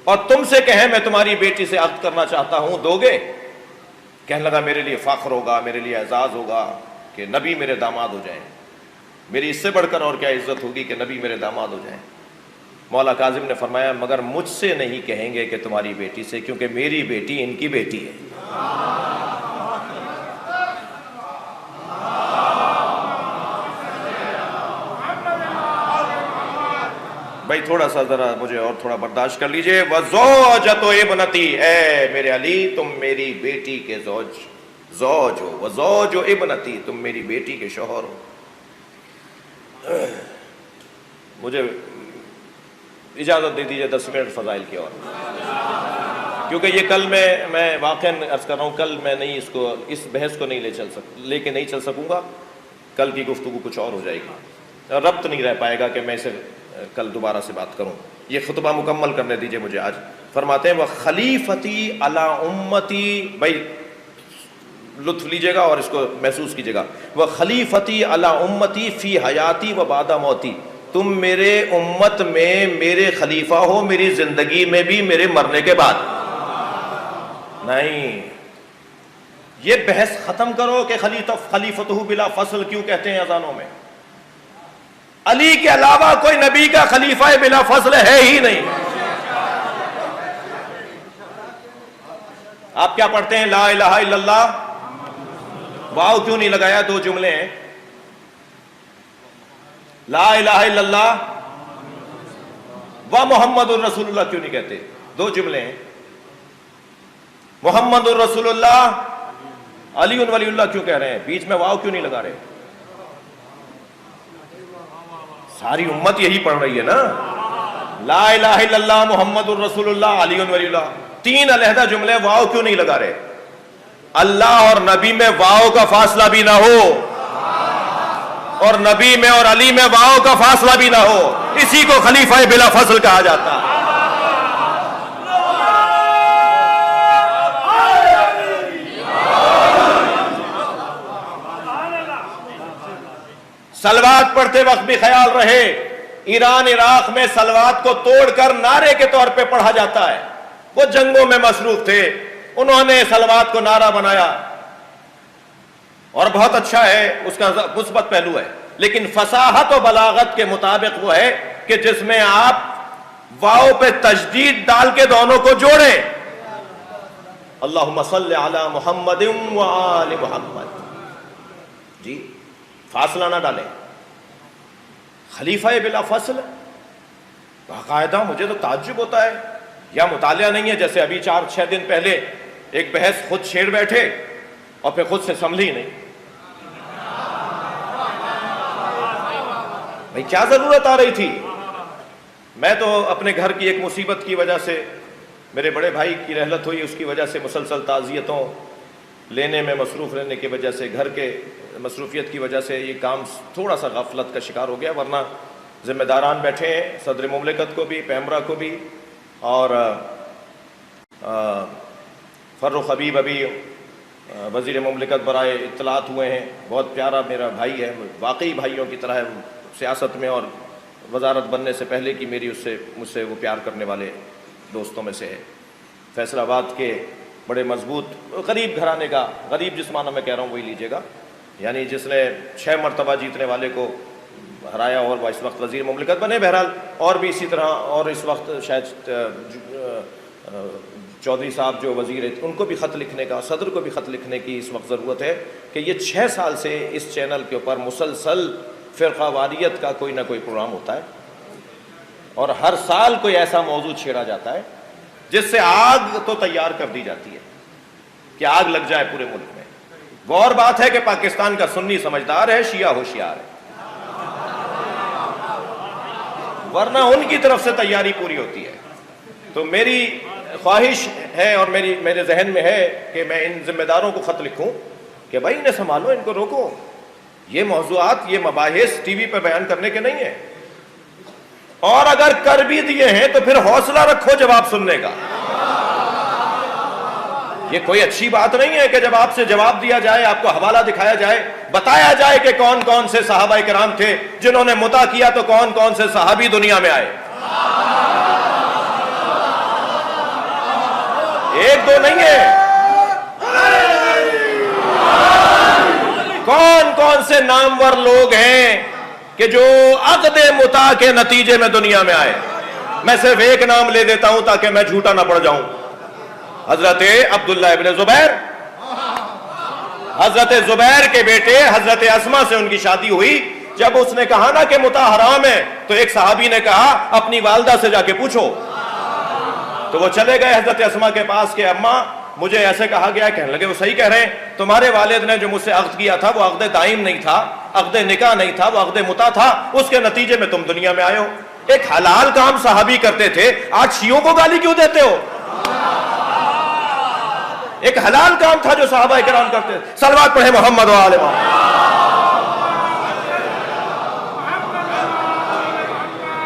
اور تم سے کہیں میں تمہاری بیٹی سے عقد کرنا چاہتا ہوں، دو گے؟ کہنے لگا میرے لیے فخر ہوگا، میرے لیے اعزاز ہوگا کہ نبی میرے داماد ہو جائیں، میری اس سے بڑھ کر اور کیا عزت ہوگی کہ نبی میرے داماد ہو جائیں۔ مولا کاظم نے فرمایا مگر مجھ سے نہیں کہیں گے کہ تمہاری بیٹی سے، کیونکہ میری بیٹی ان کی بیٹی ہے۔ بھائی تھوڑا سا ذرا مجھے اور تھوڑا برداشت کر لیجئے۔ وَزَوْجَتُ ابْنَتِي، اے میرے علی تم میری بیٹی کے زوج ہو، وَزَوْجُ ابْنَتِي تم میری بیٹی کے شوہر ہو۔ مجھے اجازت دے دیجئے 10 منٹ فضائل کی اور، کیونکہ یہ کل میں واقعاً عرض کر رہا ہوں، کل میں نہیں اس بحث کو نہیں لے کے نہیں چل سکوں گا، کل کی گفتگو کچھ اور ہو جائے گی، ربط نہیں رہ پائے گا کہ میں اسے کل دوبارہ سے بات کروں۔ یہ خطبہ مکمل کرنے دیجئے مجھے آج۔ فرماتے ہیں وَخَلِيفَتِي عَلَىٰ أُمَّتِي، بھائی لطف لیجئے گا اور اس کو محسوس کیجئے گا، وَخَلِيفَتِي عَلَىٰ أُمَّتِي فِي حَيَاتِي وَبَعْدَ مَوْتِي، تم میرے امت میں میرے خلیفہ ہو، میری زندگی میں بھی، میرے مرنے کے بعد نہیں۔ یہ بحث ختم کرو کہ خلیفتہ بلا فصل کیوں کہتے ہیں اذانوں میں؟ علی کے علاوہ کوئی نبی کا خلیفہ بلا فصل ہے ہی نہیں۔ آپ کیا پڑھتے ہیں؟ لا الہ الا اللہ، واو کیوں نہیں لگایا؟ دو جملے ہیں، لا الہ الا اللہ و محمد الرسول اللہ کیوں نہیں کہتے؟ دو جملے ہیں، محمد الرسول اللہ علی ولی اللہ کیوں کہہ رہے ہیں؟ بیچ میں واو کیوں نہیں لگا رہے؟ ساری امت یہی پڑھ رہی ہے نا، لا الہ الا اللہ محمد الرسول اللہ علی ولی اللہ، تین علیحدہ جملے، واو کیوں نہیں لگا رہے؟ اللہ اور نبی میں واو کا فاصلہ بھی نہ ہو، اور نبی میں اور علی میں واو کا فاصلہ بھی نہ ہو، اسی کو خلیفہ بلا فصل کہا جاتا ہے۔ صلوات پڑھتے وقت بھی خیال رہے، ایران عراق میں صلوات کو توڑ کر نعرے کے طور پہ پڑھا جاتا ہے، وہ جنگوں میں مصروف تھے، انہوں نے صلوات کو نعرہ بنایا اور بہت اچھا ہے، اس کا مثبت پہلو ہے، لیکن فصاحت و بلاغت کے مطابق وہ ہے کہ جس میں آپ واو پہ تشدید ڈال کے دونوں کو جوڑیں، اللہم صلی علی محمد و آل محمد، جی فاصلہ نہ ڈالیں۔ خلیفہ بلا فصل باقاعدہ، مجھے تو تعجب ہوتا ہے، یا مطالعہ نہیں ہے، جیسے ابھی 4-6 دن پہلے ایک بحث خود چھیڑ بیٹھے اور پھر خود سے سنبھلی نہیں۔ بھئی کیا ضرورت آ رہی تھی؟ میں تو اپنے گھر کی ایک مصیبت کی وجہ سے، میرے بڑے بھائی کی رحلت ہوئی، اس کی وجہ سے مسلسل تعزیتوں لینے میں مصروف رہنے کی وجہ سے، گھر کے مصروفیت کی وجہ سے یہ کام تھوڑا سا غفلت کا شکار ہو گیا، ورنہ ذمہ داران بیٹھے ہیں، صدر مملکت کو بھی، پیمرا کو بھی، اور فرخ حبیب ابھی وزیر مملکت برائے اطلاعات ہوئے ہیں، بہت پیارا میرا بھائی ہے، واقعی بھائیوں کی طرح ہے، سیاست میں اور وزارت بننے سے پہلے کی میری مجھ سے وہ پیار کرنے والے دوستوں میں سے ہے۔ فیصل آباد کے بڑے مضبوط غریب گھرانے کا، غریب جس معنی میں کہہ رہا ہوں وہی لیجیے گا، یعنی جس نے 6 مرتبہ جیتنے والے کو ہرایا اور وہ اس وقت وزیر مملکت بنے. بہرحال اور بھی اسی طرح، اور اس وقت شاید چودھری صاحب جو وزیر ہیں ان کو بھی خط لکھنے کا، صدر کو بھی خط لکھنے کی اس وقت ضرورت ہے کہ یہ 6 سال سے اس چینل کے اوپر مسلسل فرقہ واریت کا کوئی نہ کوئی پروگرام ہوتا ہے، اور ہر سال کوئی ایسا موضوع چھیڑا جاتا ہے جس سے آگ تو تیار کر دی جاتی ہے کہ آگ لگ جائے پورے ملک میں. وہ اور بات ہے کہ پاکستان کا سنی سمجھدار ہے، شیعہ ہوشیار ہے، ورنہ ان کی طرف سے تیاری پوری ہوتی ہے. تو میری خواہش ہے اور میرے ذہن میں ہے کہ میں ان ذمہ داروں کو خط لکھوں کہ بھائی انہیں سنبھالو، ان کو روکو. یہ موضوعات، یہ مباحث ٹی وی پہ بیان کرنے کے نہیں ہیں، اور اگر کر بھی دیے ہیں تو پھر حوصلہ رکھو جواب سننے کا. یہ کوئی اچھی بات نہیں ہے کہ جب آپ سے جواب دیا جائے، آپ کو حوالہ دکھایا جائے، بتایا جائے کہ کون کون سے صحابہ کرام تھے جنہوں نے مطاع کیا، تو کون کون سے صحابی دنیا میں آئے. ایک دو نہیں ہے، کون کون سے نامور لوگ ہیں کہ جو عقد مطاع کے نتیجے میں دنیا میں آئے. میں صرف ایک نام لے دیتا ہوں تاکہ میں جھوٹا نہ پڑ جاؤں. حضرت عبداللہ ابن زبیر، حضرت زبیر کے بیٹے حضرت اسما سے ان کی شادی ہوئی. جب اس نے کہا نا کہ مطاع حرام ہے تو ایک صحابی نے کہا اپنی والدہ سے جا کے پوچھو. تو وہ چلے گئے حضرت اسما کے پاس کہ اماں مجھے ایسے کہا گیا. کہنے لگے وہ صحیح کہہ رہے ہیں، تمہارے والد نے جو مجھ سے عقد کیا تھا وہ عقد دائم نہیں تھا، عقد نکاح نہیں تھا، وہ عقد مطاع تھا، اس کے نتیجے میں تم دنیا میں آئے ہو. ایک حلال کام صحابی کرتے تھے، آج شیعوں کو گالی کیوں دیتے ہو؟ ایک حلال کام تھا جو صحابہ کرام کرتے تھے. صلوات پڑھیں محمد و آل محمد.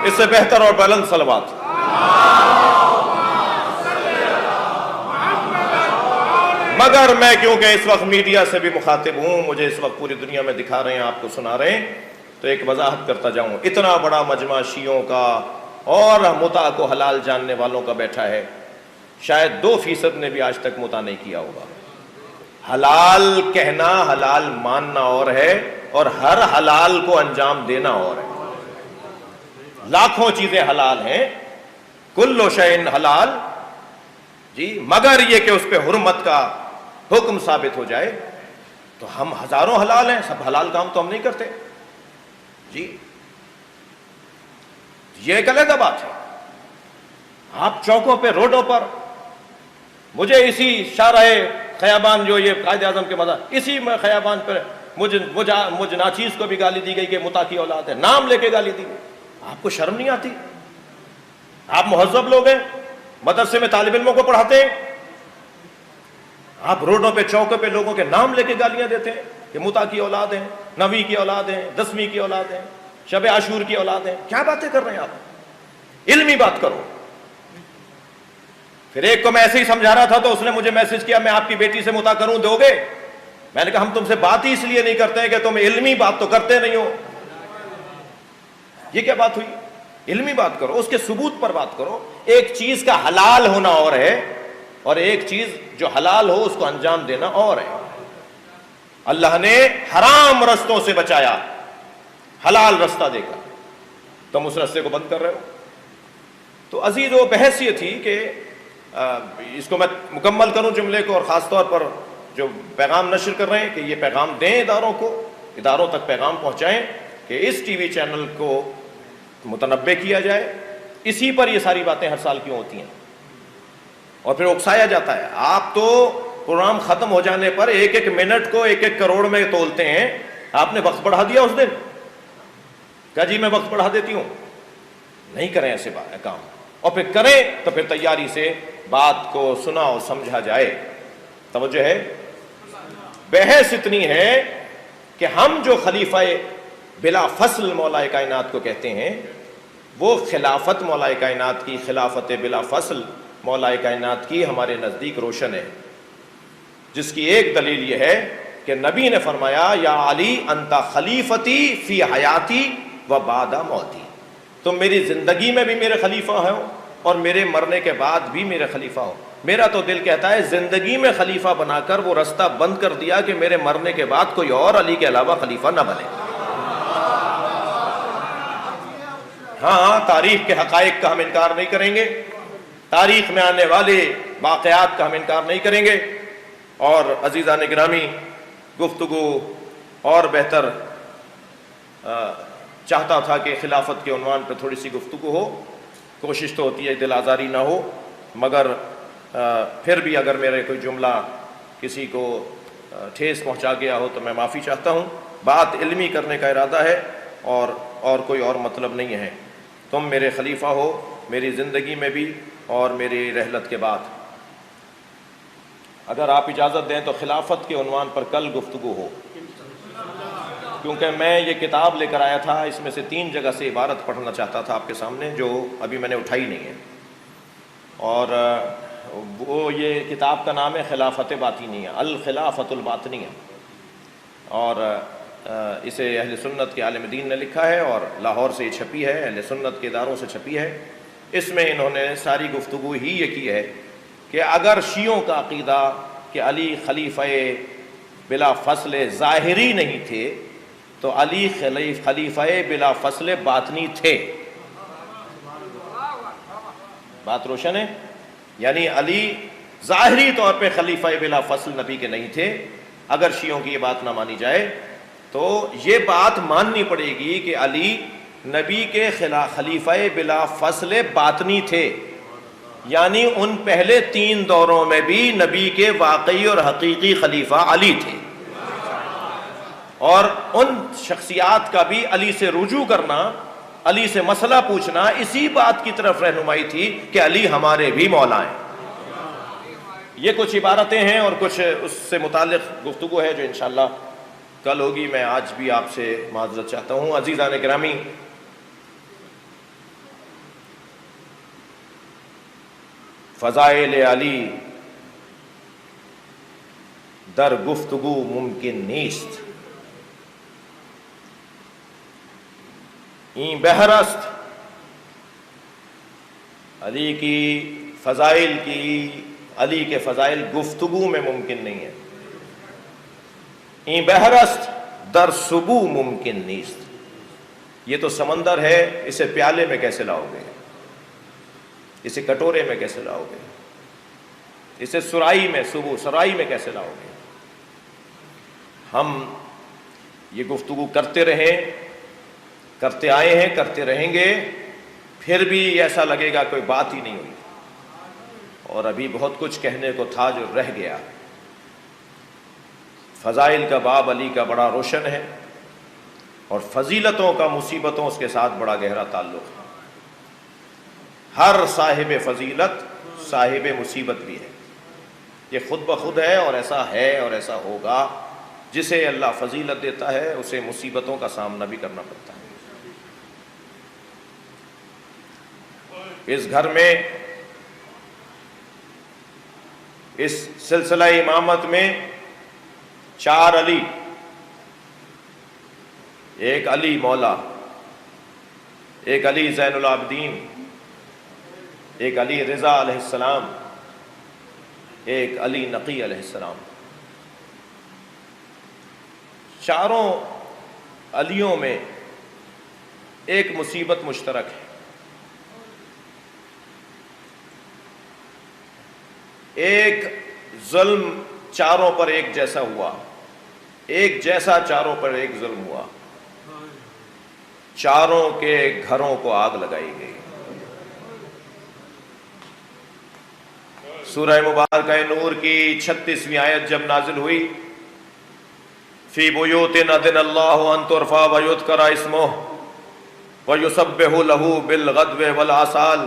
اس سے بہتر اور بلند صلوات. مگر میں کیونکہ اس وقت میڈیا سے بھی مخاطب ہوں، مجھے اس وقت پوری دنیا میں دکھا رہے ہیں، آپ کو سنا رہے ہیں، تو ایک وضاحت کرتا جاؤں. اتنا بڑا مجمع شیعوں کا اور مطاع کو حلال جاننے والوں کا بیٹھا ہے، شاید 2% نے بھی آج تک مطاع نہیں کیا ہوگا. حلال کہنا، حلال ماننا اور ہے، اور ہر حلال کو انجام دینا اور ہے. لاکھوں چیزیں حلال ہیں، کل شیء حلال جی، مگر یہ کہ اس پہ حرمت کا حکم ثابت ہو جائے. تو ہم ہزاروں حلال ہیں، سب حلال کام تو ہم نہیں کرتے جی. یہ ایک علیحدہ بات ہے. آپ چوکوں پہ، روڈوں پر، مجھے اسی شارع خیابان جو یہ قائد اعظم کے مزار، اسی میں خیابان پر مجھ ناچیز کو بھی گالی دی گئی کہ مطاع کی اولاد ہے، نام لے کے گالی دی گئی. آپ کو شرم نہیں آتی؟ آپ مہذب لوگ ہیں، مدرسے میں طالب علموں کو پڑھاتے ہیں، آپ روڈوں پہ چوکوں پہ لوگوں کے نام لے کے گالیاں دیتے ہیں کہ مطاع کی اولاد ہیں، 9ویں کی اولاد ہیں، 10ویں کی اولاد ہیں، شب عاشور کی اولاد ہیں. کیا باتیں کر رہے ہیں آپ؟ علمی بات کرو. پھر ایک کو میں ایسے ہی سمجھا رہا تھا تو اس نے مجھے میسج کیا میں آپ کی بیٹی سے مطاع کروں، دو گے؟ میں نے کہا ہم تم سے بات ہی اس لیے نہیں کرتے ہیں کہ تم علمی بات تو کرتے نہیں ہو. یہ کیا بات ہوئی؟ علمی بات کرو، اس کے ثبوت پر بات کرو. ایک چیز کا حلال ہونا اور ہے، اور ایک چیز جو حلال ہو اس کو انجام دینا اور ہے. اللہ نے حرام رستوں سے بچایا، حلال رستہ دے کر، تم اس رستے کو بند کر رہے ہو. تو عزیز و بحث یہ تھی کہ اس کو میں مکمل کروں جملے کو، اور خاص طور پر جو پیغام نشر کر رہے ہیں کہ یہ پیغام دیں اداروں کو، اداروں تک پیغام پہنچائیں کہ اس ٹی وی چینل کو متنبع کیا جائے. اسی پر یہ ساری باتیں ہر سال کیوں ہوتی ہیں اور پھر اکسایا جاتا ہے. آپ تو پروگرام ختم ہو جانے پر ایک ایک منٹ کو 1-1 کروڑ میں تولتے ہیں. آپ نے وقت بڑھا دیا اس دن، کہا جی میں وقت بڑھا دیتی ہوں. نہیں کریں ایسے کام، اور پھر کریں تو پھر تیاری سے بات کو سنا اور سمجھا جائے. توجہ ہے. بحث اتنی ہے کہ ہم جو خلیفہ بلا فصل مولا کائنات کو کہتے ہیں، وہ خلافت مولا کائنات کی، خلافت بلا فصل مولا کائنات کی ہمارے نزدیک روشن ہے، جس کی ایک دلیل یہ ہے کہ نبی نے فرمایا یا علی انت خلیفتی فی حیاتی و بعد موتی، تم میری زندگی میں بھی میرے خلیفہ ہو اور میرے مرنے کے بعد بھی میرے خلیفہ ہو۔ میرا تو دل کہتا ہے زندگی میں خلیفہ بنا کر وہ رستہ بند کر دیا کہ میرے مرنے کے بعد کوئی اور علی کے علاوہ خلیفہ نہ بنے۔ ہاں، تاریخ کے حقائق کا ہم انکار نہیں کریں گے، تاریخ میں آنے والے واقعات کا ہم انکار نہیں کریں گے۔ اور عزیزان گرامی، گفتگو اور بہتر چاہتا تھا کہ خلافت کے عنوان پہ تھوڑی سی گفتگو ہو، کوشش تو ہوتی ہے دل آزاری نہ ہو، مگر پھر بھی اگر میرے کوئی جملہ کسی کو ٹھیس پہنچا گیا ہو تو میں معافی چاہتا ہوں۔ بات علمی کرنے کا ارادہ ہے اور کوئی اور مطلب نہیں ہے۔ تم میرے خلیفہ ہو میری زندگی میں بھی اور میری رحلت کے بعد۔ اگر آپ اجازت دیں تو خلافت کے عنوان پر کل گفتگو ہو، کیونکہ میں یہ کتاب لے کر آیا تھا، اس میں سے 3 جگہ سے عبارت پڑھنا چاہتا تھا آپ کے سامنے، جو ابھی میں نے اٹھائی نہیں ہے۔ اور وہ یہ کتاب کا نام ہے خلافت باطنیہ، الخلافت الباطنیہ، اور اسے اہل سنت کے عالم دین نے لکھا ہے اور لاہور سے یہ چھپی ہے، اہل سنت کے اداروں سے چھپی ہے۔ اس میں انہوں نے ساری گفتگو ہی یہ کی ہے کہ اگر شیعوں کا عقیدہ کہ علی خلیفہ بلا فصل ظاہری نہیں تھے تو علی خلیفہ بلا فصل باطنی تھے۔ بات روشن ہے؟ یعنی علی ظاہری طور پہ خلیفہ بلا فصل نبی کے نہیں تھے۔ اگر شیعوں کی یہ بات نہ مانی جائے تو یہ بات ماننی پڑے گی کہ علی نبی کے خلیفہ بلا فصل باطنی تھے، یعنی ان پہلے 3 دوروں میں بھی نبی کے واقعی اور حقیقی خلیفہ علی تھے، اور ان شخصیات کا بھی علی سے رجوع کرنا، علی سے مسئلہ پوچھنا اسی بات کی طرف رہنمائی تھی کہ علی ہمارے بھی مولا ہیں۔ یہ کچھ عبارتیں ہیں اور کچھ اس سے متعلق گفتگو ہے جو انشاءاللہ کل ہوگی۔ میں آج بھی آپ سے معذرت چاہتا ہوں۔ عزیزان گرامی، فضائل علی در گفتگو ممکن نیست، این بہر است۔ علی کی فضائل علی کے فضائل گفتگو میں ممکن نہیں ہے۔ این بہر است در سبو ممکن نیست۔ یہ تو سمندر ہے، اسے پیالے میں کیسے لاؤ گے؟ اسے کٹورے میں کیسے لاؤ گے؟ اسے سرائی میں کیسے لاؤ گے؟ ہم یہ گفتگو کرتے آئے ہیں، کرتے رہیں گے، پھر بھی ایسا لگے گا کوئی بات ہی نہیں ہوئی، اور ابھی بہت کچھ کہنے کو تھا جو رہ گیا۔ فضائل کا باب علی کا بڑا روشن ہے، اور فضیلتوں کا مصیبتوں اس کے ساتھ بڑا گہرا تعلق ہے۔ ہر صاحب فضیلت صاحب مصیبت بھی ہے، یہ خود بخود ہے، اور ایسا ہوگا۔ جسے اللہ فضیلت دیتا ہے اسے مصیبتوں کا سامنا بھی کرنا پڑتا ہے۔ اس گھر میں، اس سلسلہ امامت میں 4 علی، ایک علی مولا، ایک علی زین العابدین، ایک علی رضا علیہ السلام، ایک علی نقی علیہ السلام۔ چاروں علیوں میں ایک مصیبت مشترک ہے۔ ایک ظلم چاروں پر ایک جیسا ہوا، ایک جیسا چاروں پر ایک ظلم ہوا، چاروں کے گھروں کو آگ لگائی گئی۔ سورہ مبارکہ نور کی 36ویں آیت جب نازل ہوئی، فی بیوت اذن اللہ ان ترفع ویذکر اسمہ ویسبح لہ بالغدو والآصال،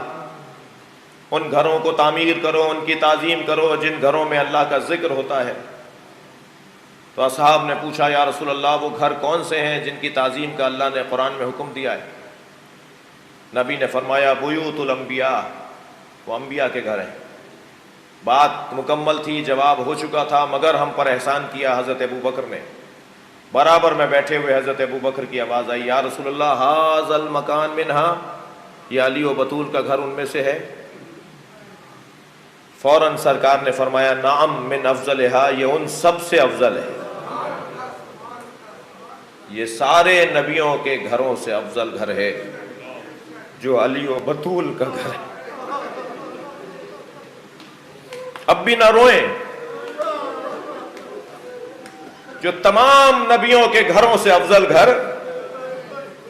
ان گھروں کو تعمیر کرو، ان کی تعظیم کرو جن گھروں میں اللہ کا ذکر ہوتا ہے۔ تو اصحاب نے پوچھا یا رسول اللہ وہ گھر کون سے ہیں جن کی تعظیم کا اللہ نے قرآن میں حکم دیا ہے؟ نبی نے فرمایا بیوت الانبیاء، وہ انبیاء کے گھر ہیں۔ بات مکمل تھی، جواب ہو چکا تھا، مگر ہم پر احسان کیا حضرت ابو بکر نے۔ برابر میں بیٹھے ہوئے حضرت ابو بکر کی آواز آئی، یا رسول اللہ ھذا المکان منہا، یہ علی و بطول کا گھر ان میں سے ہے۔ فوراً سرکار نے فرمایا نعم من افضلہا، یہ ان سب سے افضل ہے، یہ سارے نبیوں کے گھروں سے افضل گھر ہے جو علی و بطول کا گھر ہے۔ اب بھی نہ روئیں، جو تمام نبیوں کے گھروں سے افضل گھر،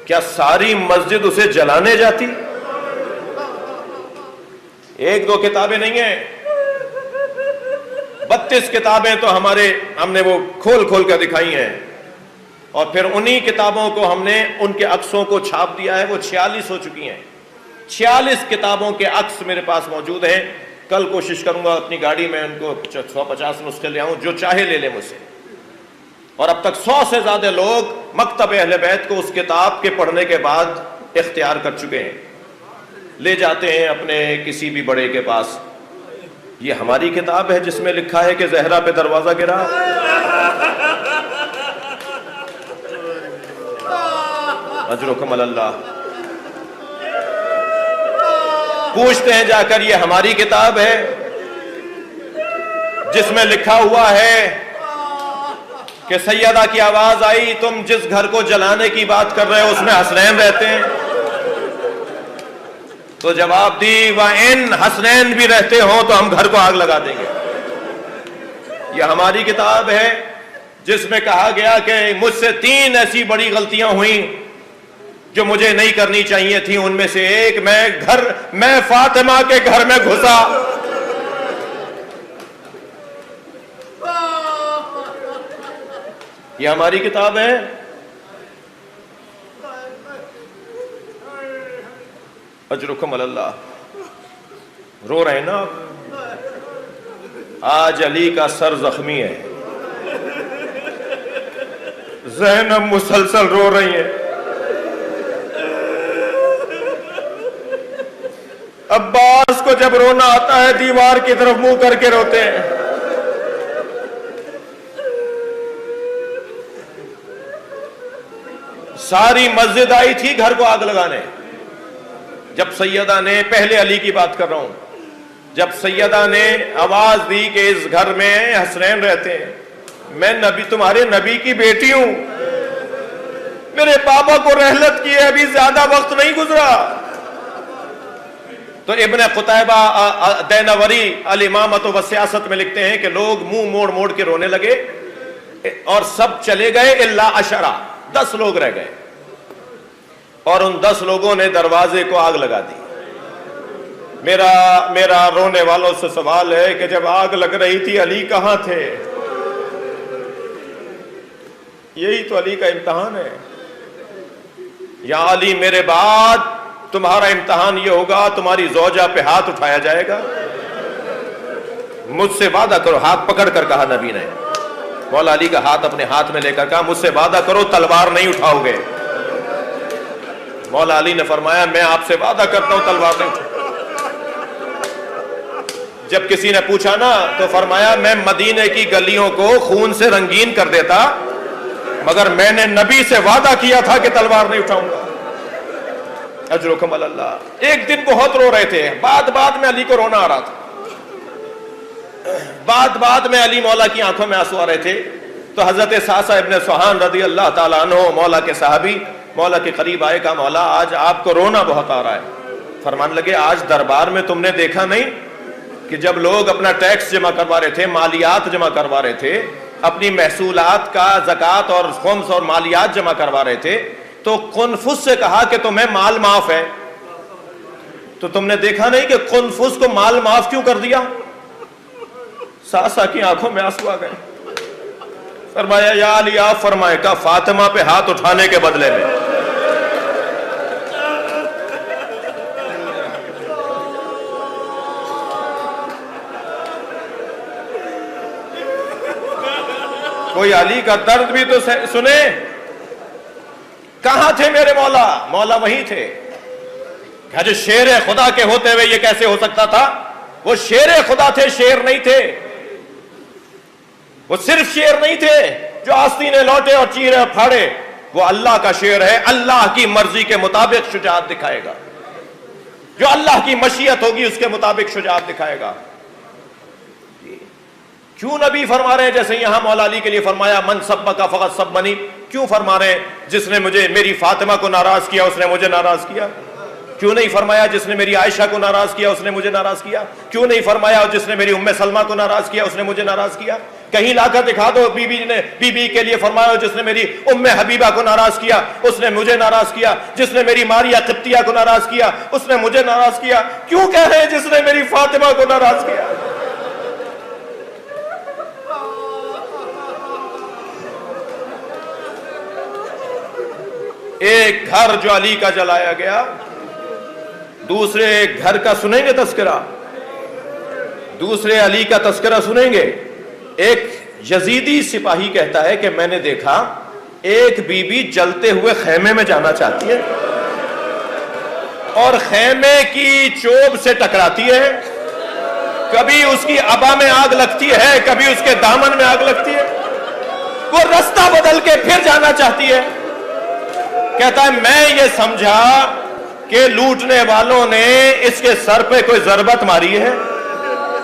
کیا ساری مسجد اسے جلانے جاتی؟ ایک دو کتابیں نہیں ہیں، 32 کتابیں تو ہم نے وہ کھول کھول کر دکھائی ہیں، اور پھر انہی کتابوں کو ہم نے ان کے عکسوں کو چھاپ دیا ہے، وہ 46 ہو چکی ہیں۔ 46 کتابوں کے عکس میرے پاس موجود ہیں، کل کوشش کروں گا اپنی گاڑی میں ان کو 150 نسخے لے آؤں، جو چاہے لے لے مجھ سے۔ اور اب تک 100 سے زیادہ لوگ مکتب اہل بیت کو اس کتاب کے پڑھنے کے بعد اختیار کر چکے ہیں، لے جاتے ہیں اپنے کسی بھی بڑے کے پاس۔ یہ ہماری کتاب ہے جس میں لکھا ہے کہ زہرا پہ دروازہ گرا؟ اجرکم اللہ۔ پوچھتے ہیں جا کر، یہ ہماری کتاب ہے جس میں لکھا ہوا ہے کہ سیدہ کی آواز آئی تم جس گھر کو جلانے کی بات کر رہے ہو اس میں حسنین رہتے ہیں؟ تو جواب دی وَإِنْ حسنین بھی رہتے ہوں تو ہم گھر کو آگ لگا دیں گے۔ یہ ہماری کتاب ہے جس میں کہا گیا کہ مجھ سے 3 ایسی بڑی غلطیاں ہوئیں جو مجھے نہیں کرنی چاہیے تھیں، ان میں سے ایک میں فاطمہ کے گھر میں گھسا۔ یہ ہماری کتاب ہے۔ اجرکم اللہ۔ رو رہے ہیں نا آپ؟ آج علی کا سر زخمی ہے، زینب مسلسل رو رہی ہیں، عباس کو جب رونا آتا ہے دیوار کی طرف منہ کر کے روتے ہیں۔ ساری مسجد آئی تھی گھر کو آگ لگانے، جب سیدہ نے، پہلے علی کی بات کر رہا ہوں، جب سیدہ نے آواز دی کہ اس گھر میں حسنین رہتے ہیں، میں نبی، تمہارے نبی کی بیٹی ہوں، میرے پاپا کو رحلت کی ہے، ابھی زیادہ وقت نہیں گزرا۔ تو ابن قتیبہ دینوری الامامۃ والسیاست میں لکھتے ہیں کہ لوگ منہ موڑ موڑ کے رونے لگے اور سب چلے گئے الا 10، 10 لوگ رہ گئے، اور ان 10 لوگوں نے دروازے کو آگ لگا دی۔ میرا رونے والوں سے سوال ہے کہ جب آگ لگ رہی تھی علی کہاں تھے؟ یہی تو علی کا امتحان ہے۔ یا علی میرے بعد تمہارا امتحان یہ ہوگا، تمہاری زوجہ پہ ہاتھ اٹھایا جائے گا؟ مجھ سے وعدہ کرو، ہاتھ پکڑ کر کہا نبی نے، مولا علی کا ہاتھ اپنے ہاتھ میں لے کر کہا مجھ سے وعدہ کرو تلوار نہیں اٹھاؤ گے۔ مولا علی نے فرمایا میں آپ سے وعدہ کرتا ہوں تلوار نہیں اٹھاؤں۔ جب کسی نے پوچھا نا تو فرمایا میں مدینے کی گلیوں کو خون سے رنگین کر دیتا، مگر میں نے نبی سے وعدہ کیا تھا کہ تلوار نہیں اٹھاؤں گا۔ اجرکم اللہ۔ ایک دن بہت رو رہے تھے، بعد میں علی کو رونا آ رہا تھا، بعد میں علی مولا کی آنکھوں میں آنسو آ رہے تھے، تو حضرت ساسا ابن سوحان رضی اللہ تعالیٰ عنہ مولا کے صحابی مولا کے قریب آئے، کہا مولا آج آپ کو رونا بہت آ رہا ہے۔ فرمان لگے آج دربار میں تم نے دیکھا نہیں کہ جب لوگ اپنا ٹیکس جمع کروا رہے تھے، مالیات جمع کروا رہے تھے، اپنی محصولات کا زکوٰۃ اور خمس اور مالیات جمع کروا رہے تھے، تو قنفس سے کہا کہ تمہیں مال معاف ہے، تو تم نے دیکھا نہیں کہ قنفس کو مال معاف کیوں کر دیا؟ ساسا کی آنکھوں میں آنسو آ گئے۔ فرمایا یا علی آپ فرمائے کہ فاطمہ پہ ہاتھ اٹھانے کے بدلے میں کوئی علی کا درد بھی تو سنے۔ کہاں تھے میرے مولا؟ مولا وہیں تھے۔ جو شیر خدا کے ہوتے ہوئے یہ کیسے ہو سکتا تھا؟ وہ شیر خدا تھے، شیر نہیں تھے۔ وہ صرف شیر نہیں تھے جو آستینے لوٹے اور چیرے اور پھاڑے، وہ اللہ کا شیر ہے، اللہ کی مرضی کے مطابق شجاعت دکھائے گا، جو اللہ کی مشیت ہوگی اس کے مطابق شجاعت دکھائے گا۔ کیوں نبی فرما رہے ہیں جیسے یہاں مولا علی کے لیے فرمایا من سبک فقط سبنی؟ کیوں فرما رہے ہیں جس نے مجھے میری فاطمہ کو ناراض کیا اس نے مجھے ناراض کیا؟ کیوں نہیں فرمایا جس نے میری عائشہ کو ناراض کیا اس نے مجھے ناراض کیا؟ کیوں نہیں فرمایا جس نے میری ام سلمہ کو ناراض کیا اس نے مجھے ناراض کیا؟ کہیں لا کر دکھا دو بی بی کے لیے فرمایا جس نے میری ام حبیبہ کو ناراض کیا اس نے مجھے ناراض کیا، جس نے میری ماریا قبطیہ کو ناراض کیا اس نے مجھے ناراض کیا۔ کیوں کہہ رہے ہیں جس نے میری فاطمہ کو ناراض کیا؟ ایک گھر جو علی کا جلایا گیا، دوسرے گھر کا سنیں گے تذکرہ، دوسرے علی کا تذکرہ سنیں گے۔ ایک یزیدی سپاہی کہتا ہے کہ میں نے دیکھا ایک بی بی جلتے ہوئے خیمے میں جانا چاہتی ہے اور خیمے کی چوب سے ٹکراتی ہے، کبھی اس کی عبا میں آگ لگتی ہے کبھی اس کے دامن میں آگ لگتی ہے، وہ رستہ بدل کے پھر جانا چاہتی ہے۔ کہتا ہے میں یہ سمجھا کہ لوٹنے والوں نے اس کے سر پہ کوئی ضربت ماری ہے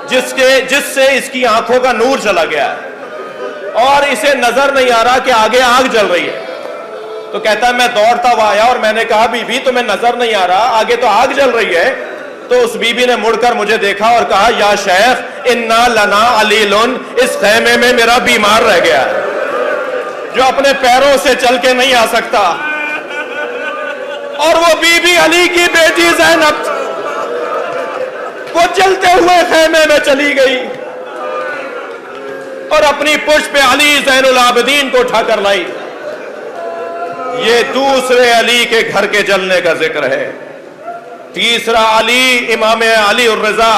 جس سے اس کی آنکھوں کا نور چلا گیا ہے اور اسے نظر نہیں آ رہا کہ آگے آگ جل رہی ہے۔ تو کہتا ہے میں دوڑتا ہوا آیا اور میں نے کہا بی بی تمہیں نظر نہیں آ رہا آگے تو آگ جل رہی ہے؟ تو اس بی بی نے مڑ کر مجھے دیکھا اور کہا یا شیخ انا لنا علیلن، اس خیمے میں میرا بیمار رہ گیا ہے جو اپنے پیروں سے چل کے نہیں آ سکتا۔ اور وہ بی بی علی کی بیٹی زینب وہ چلتے ہوئے خیمے میں چلی گئی اور اپنی پشت پہ علی زین العابدین کو اٹھا کر لائی۔ یہ دوسرے علی کے گھر کے جلنے کا ذکر ہے۔ تیسرا علی امام علی الرضا،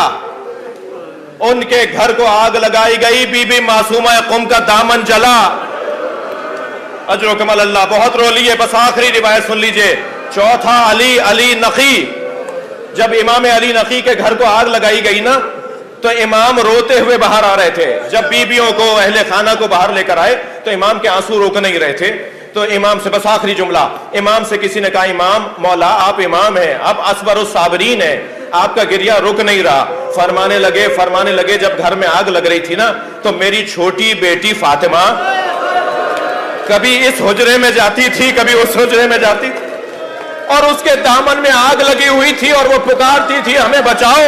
ان کے گھر کو آگ لگائی گئی، بی بی معصومہ قم کا دامن جلا۔ اجرکم اللہ، بہت رو لیے، بس آخری روایت سن لیجئے۔ چوتھا علی نقی، جب امام علی نقی کے گھر کو آگ لگائی گئی نا تو امام روتے ہوئے باہر آ رہے تھے۔ جب بیویوں کو اہل خانہ کو باہر لے کر آئے تو امام کے آنسو روک نہیں رہے تھے، تو امام سے بس آخری جملہ، امام سے کسی نے کہا امام مولا آپ امام ہیں، آپ اصبر الصابرین ہیں، آپ کا گریہ رک نہیں رہا۔ فرمانے لگے جب گھر میں آگ لگ رہی تھی نا تو میری چھوٹی بیٹی فاطمہ کبھی اس حجرے میں جاتی تھی کبھی اس حجرے میں جاتی تھی اور اس کے دامن میں آگ لگی ہوئی تھی اور وہ پکارتی تھی ہمیں بچاؤ۔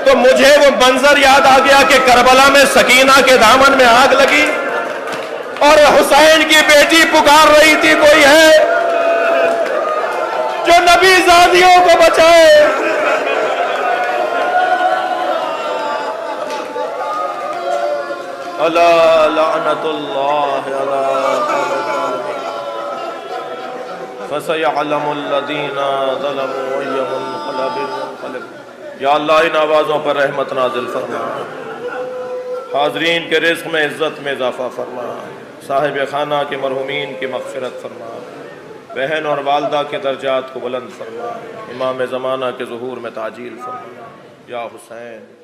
تو مجھے وہ منظر یاد آ گیا کہ کربلا میں سکینہ کے دامن میں آگ لگی اور حسین کی بیٹی پکار رہی تھی کوئی ہے جو نبی زادیوں کو بچائے۔ الا لعنت اللہ فَسَيَعْلَمُ الَّذِينَ ظَلَمُوا أَيَّ مُنْقَلَبٍ يَنقَلِبُونَ۔ یا اللہ ان آوازوں پر رحمت نازل فرما، حاضرین کے رزق میں عزت میں اضافہ فرما، صاحب خانہ کے مرحومین کی مغفرت فرما، بہن اور والدہ کے درجات کو بلند فرما، امام زمانہ کے ظہور میں تعجیل فرما، یا حسین۔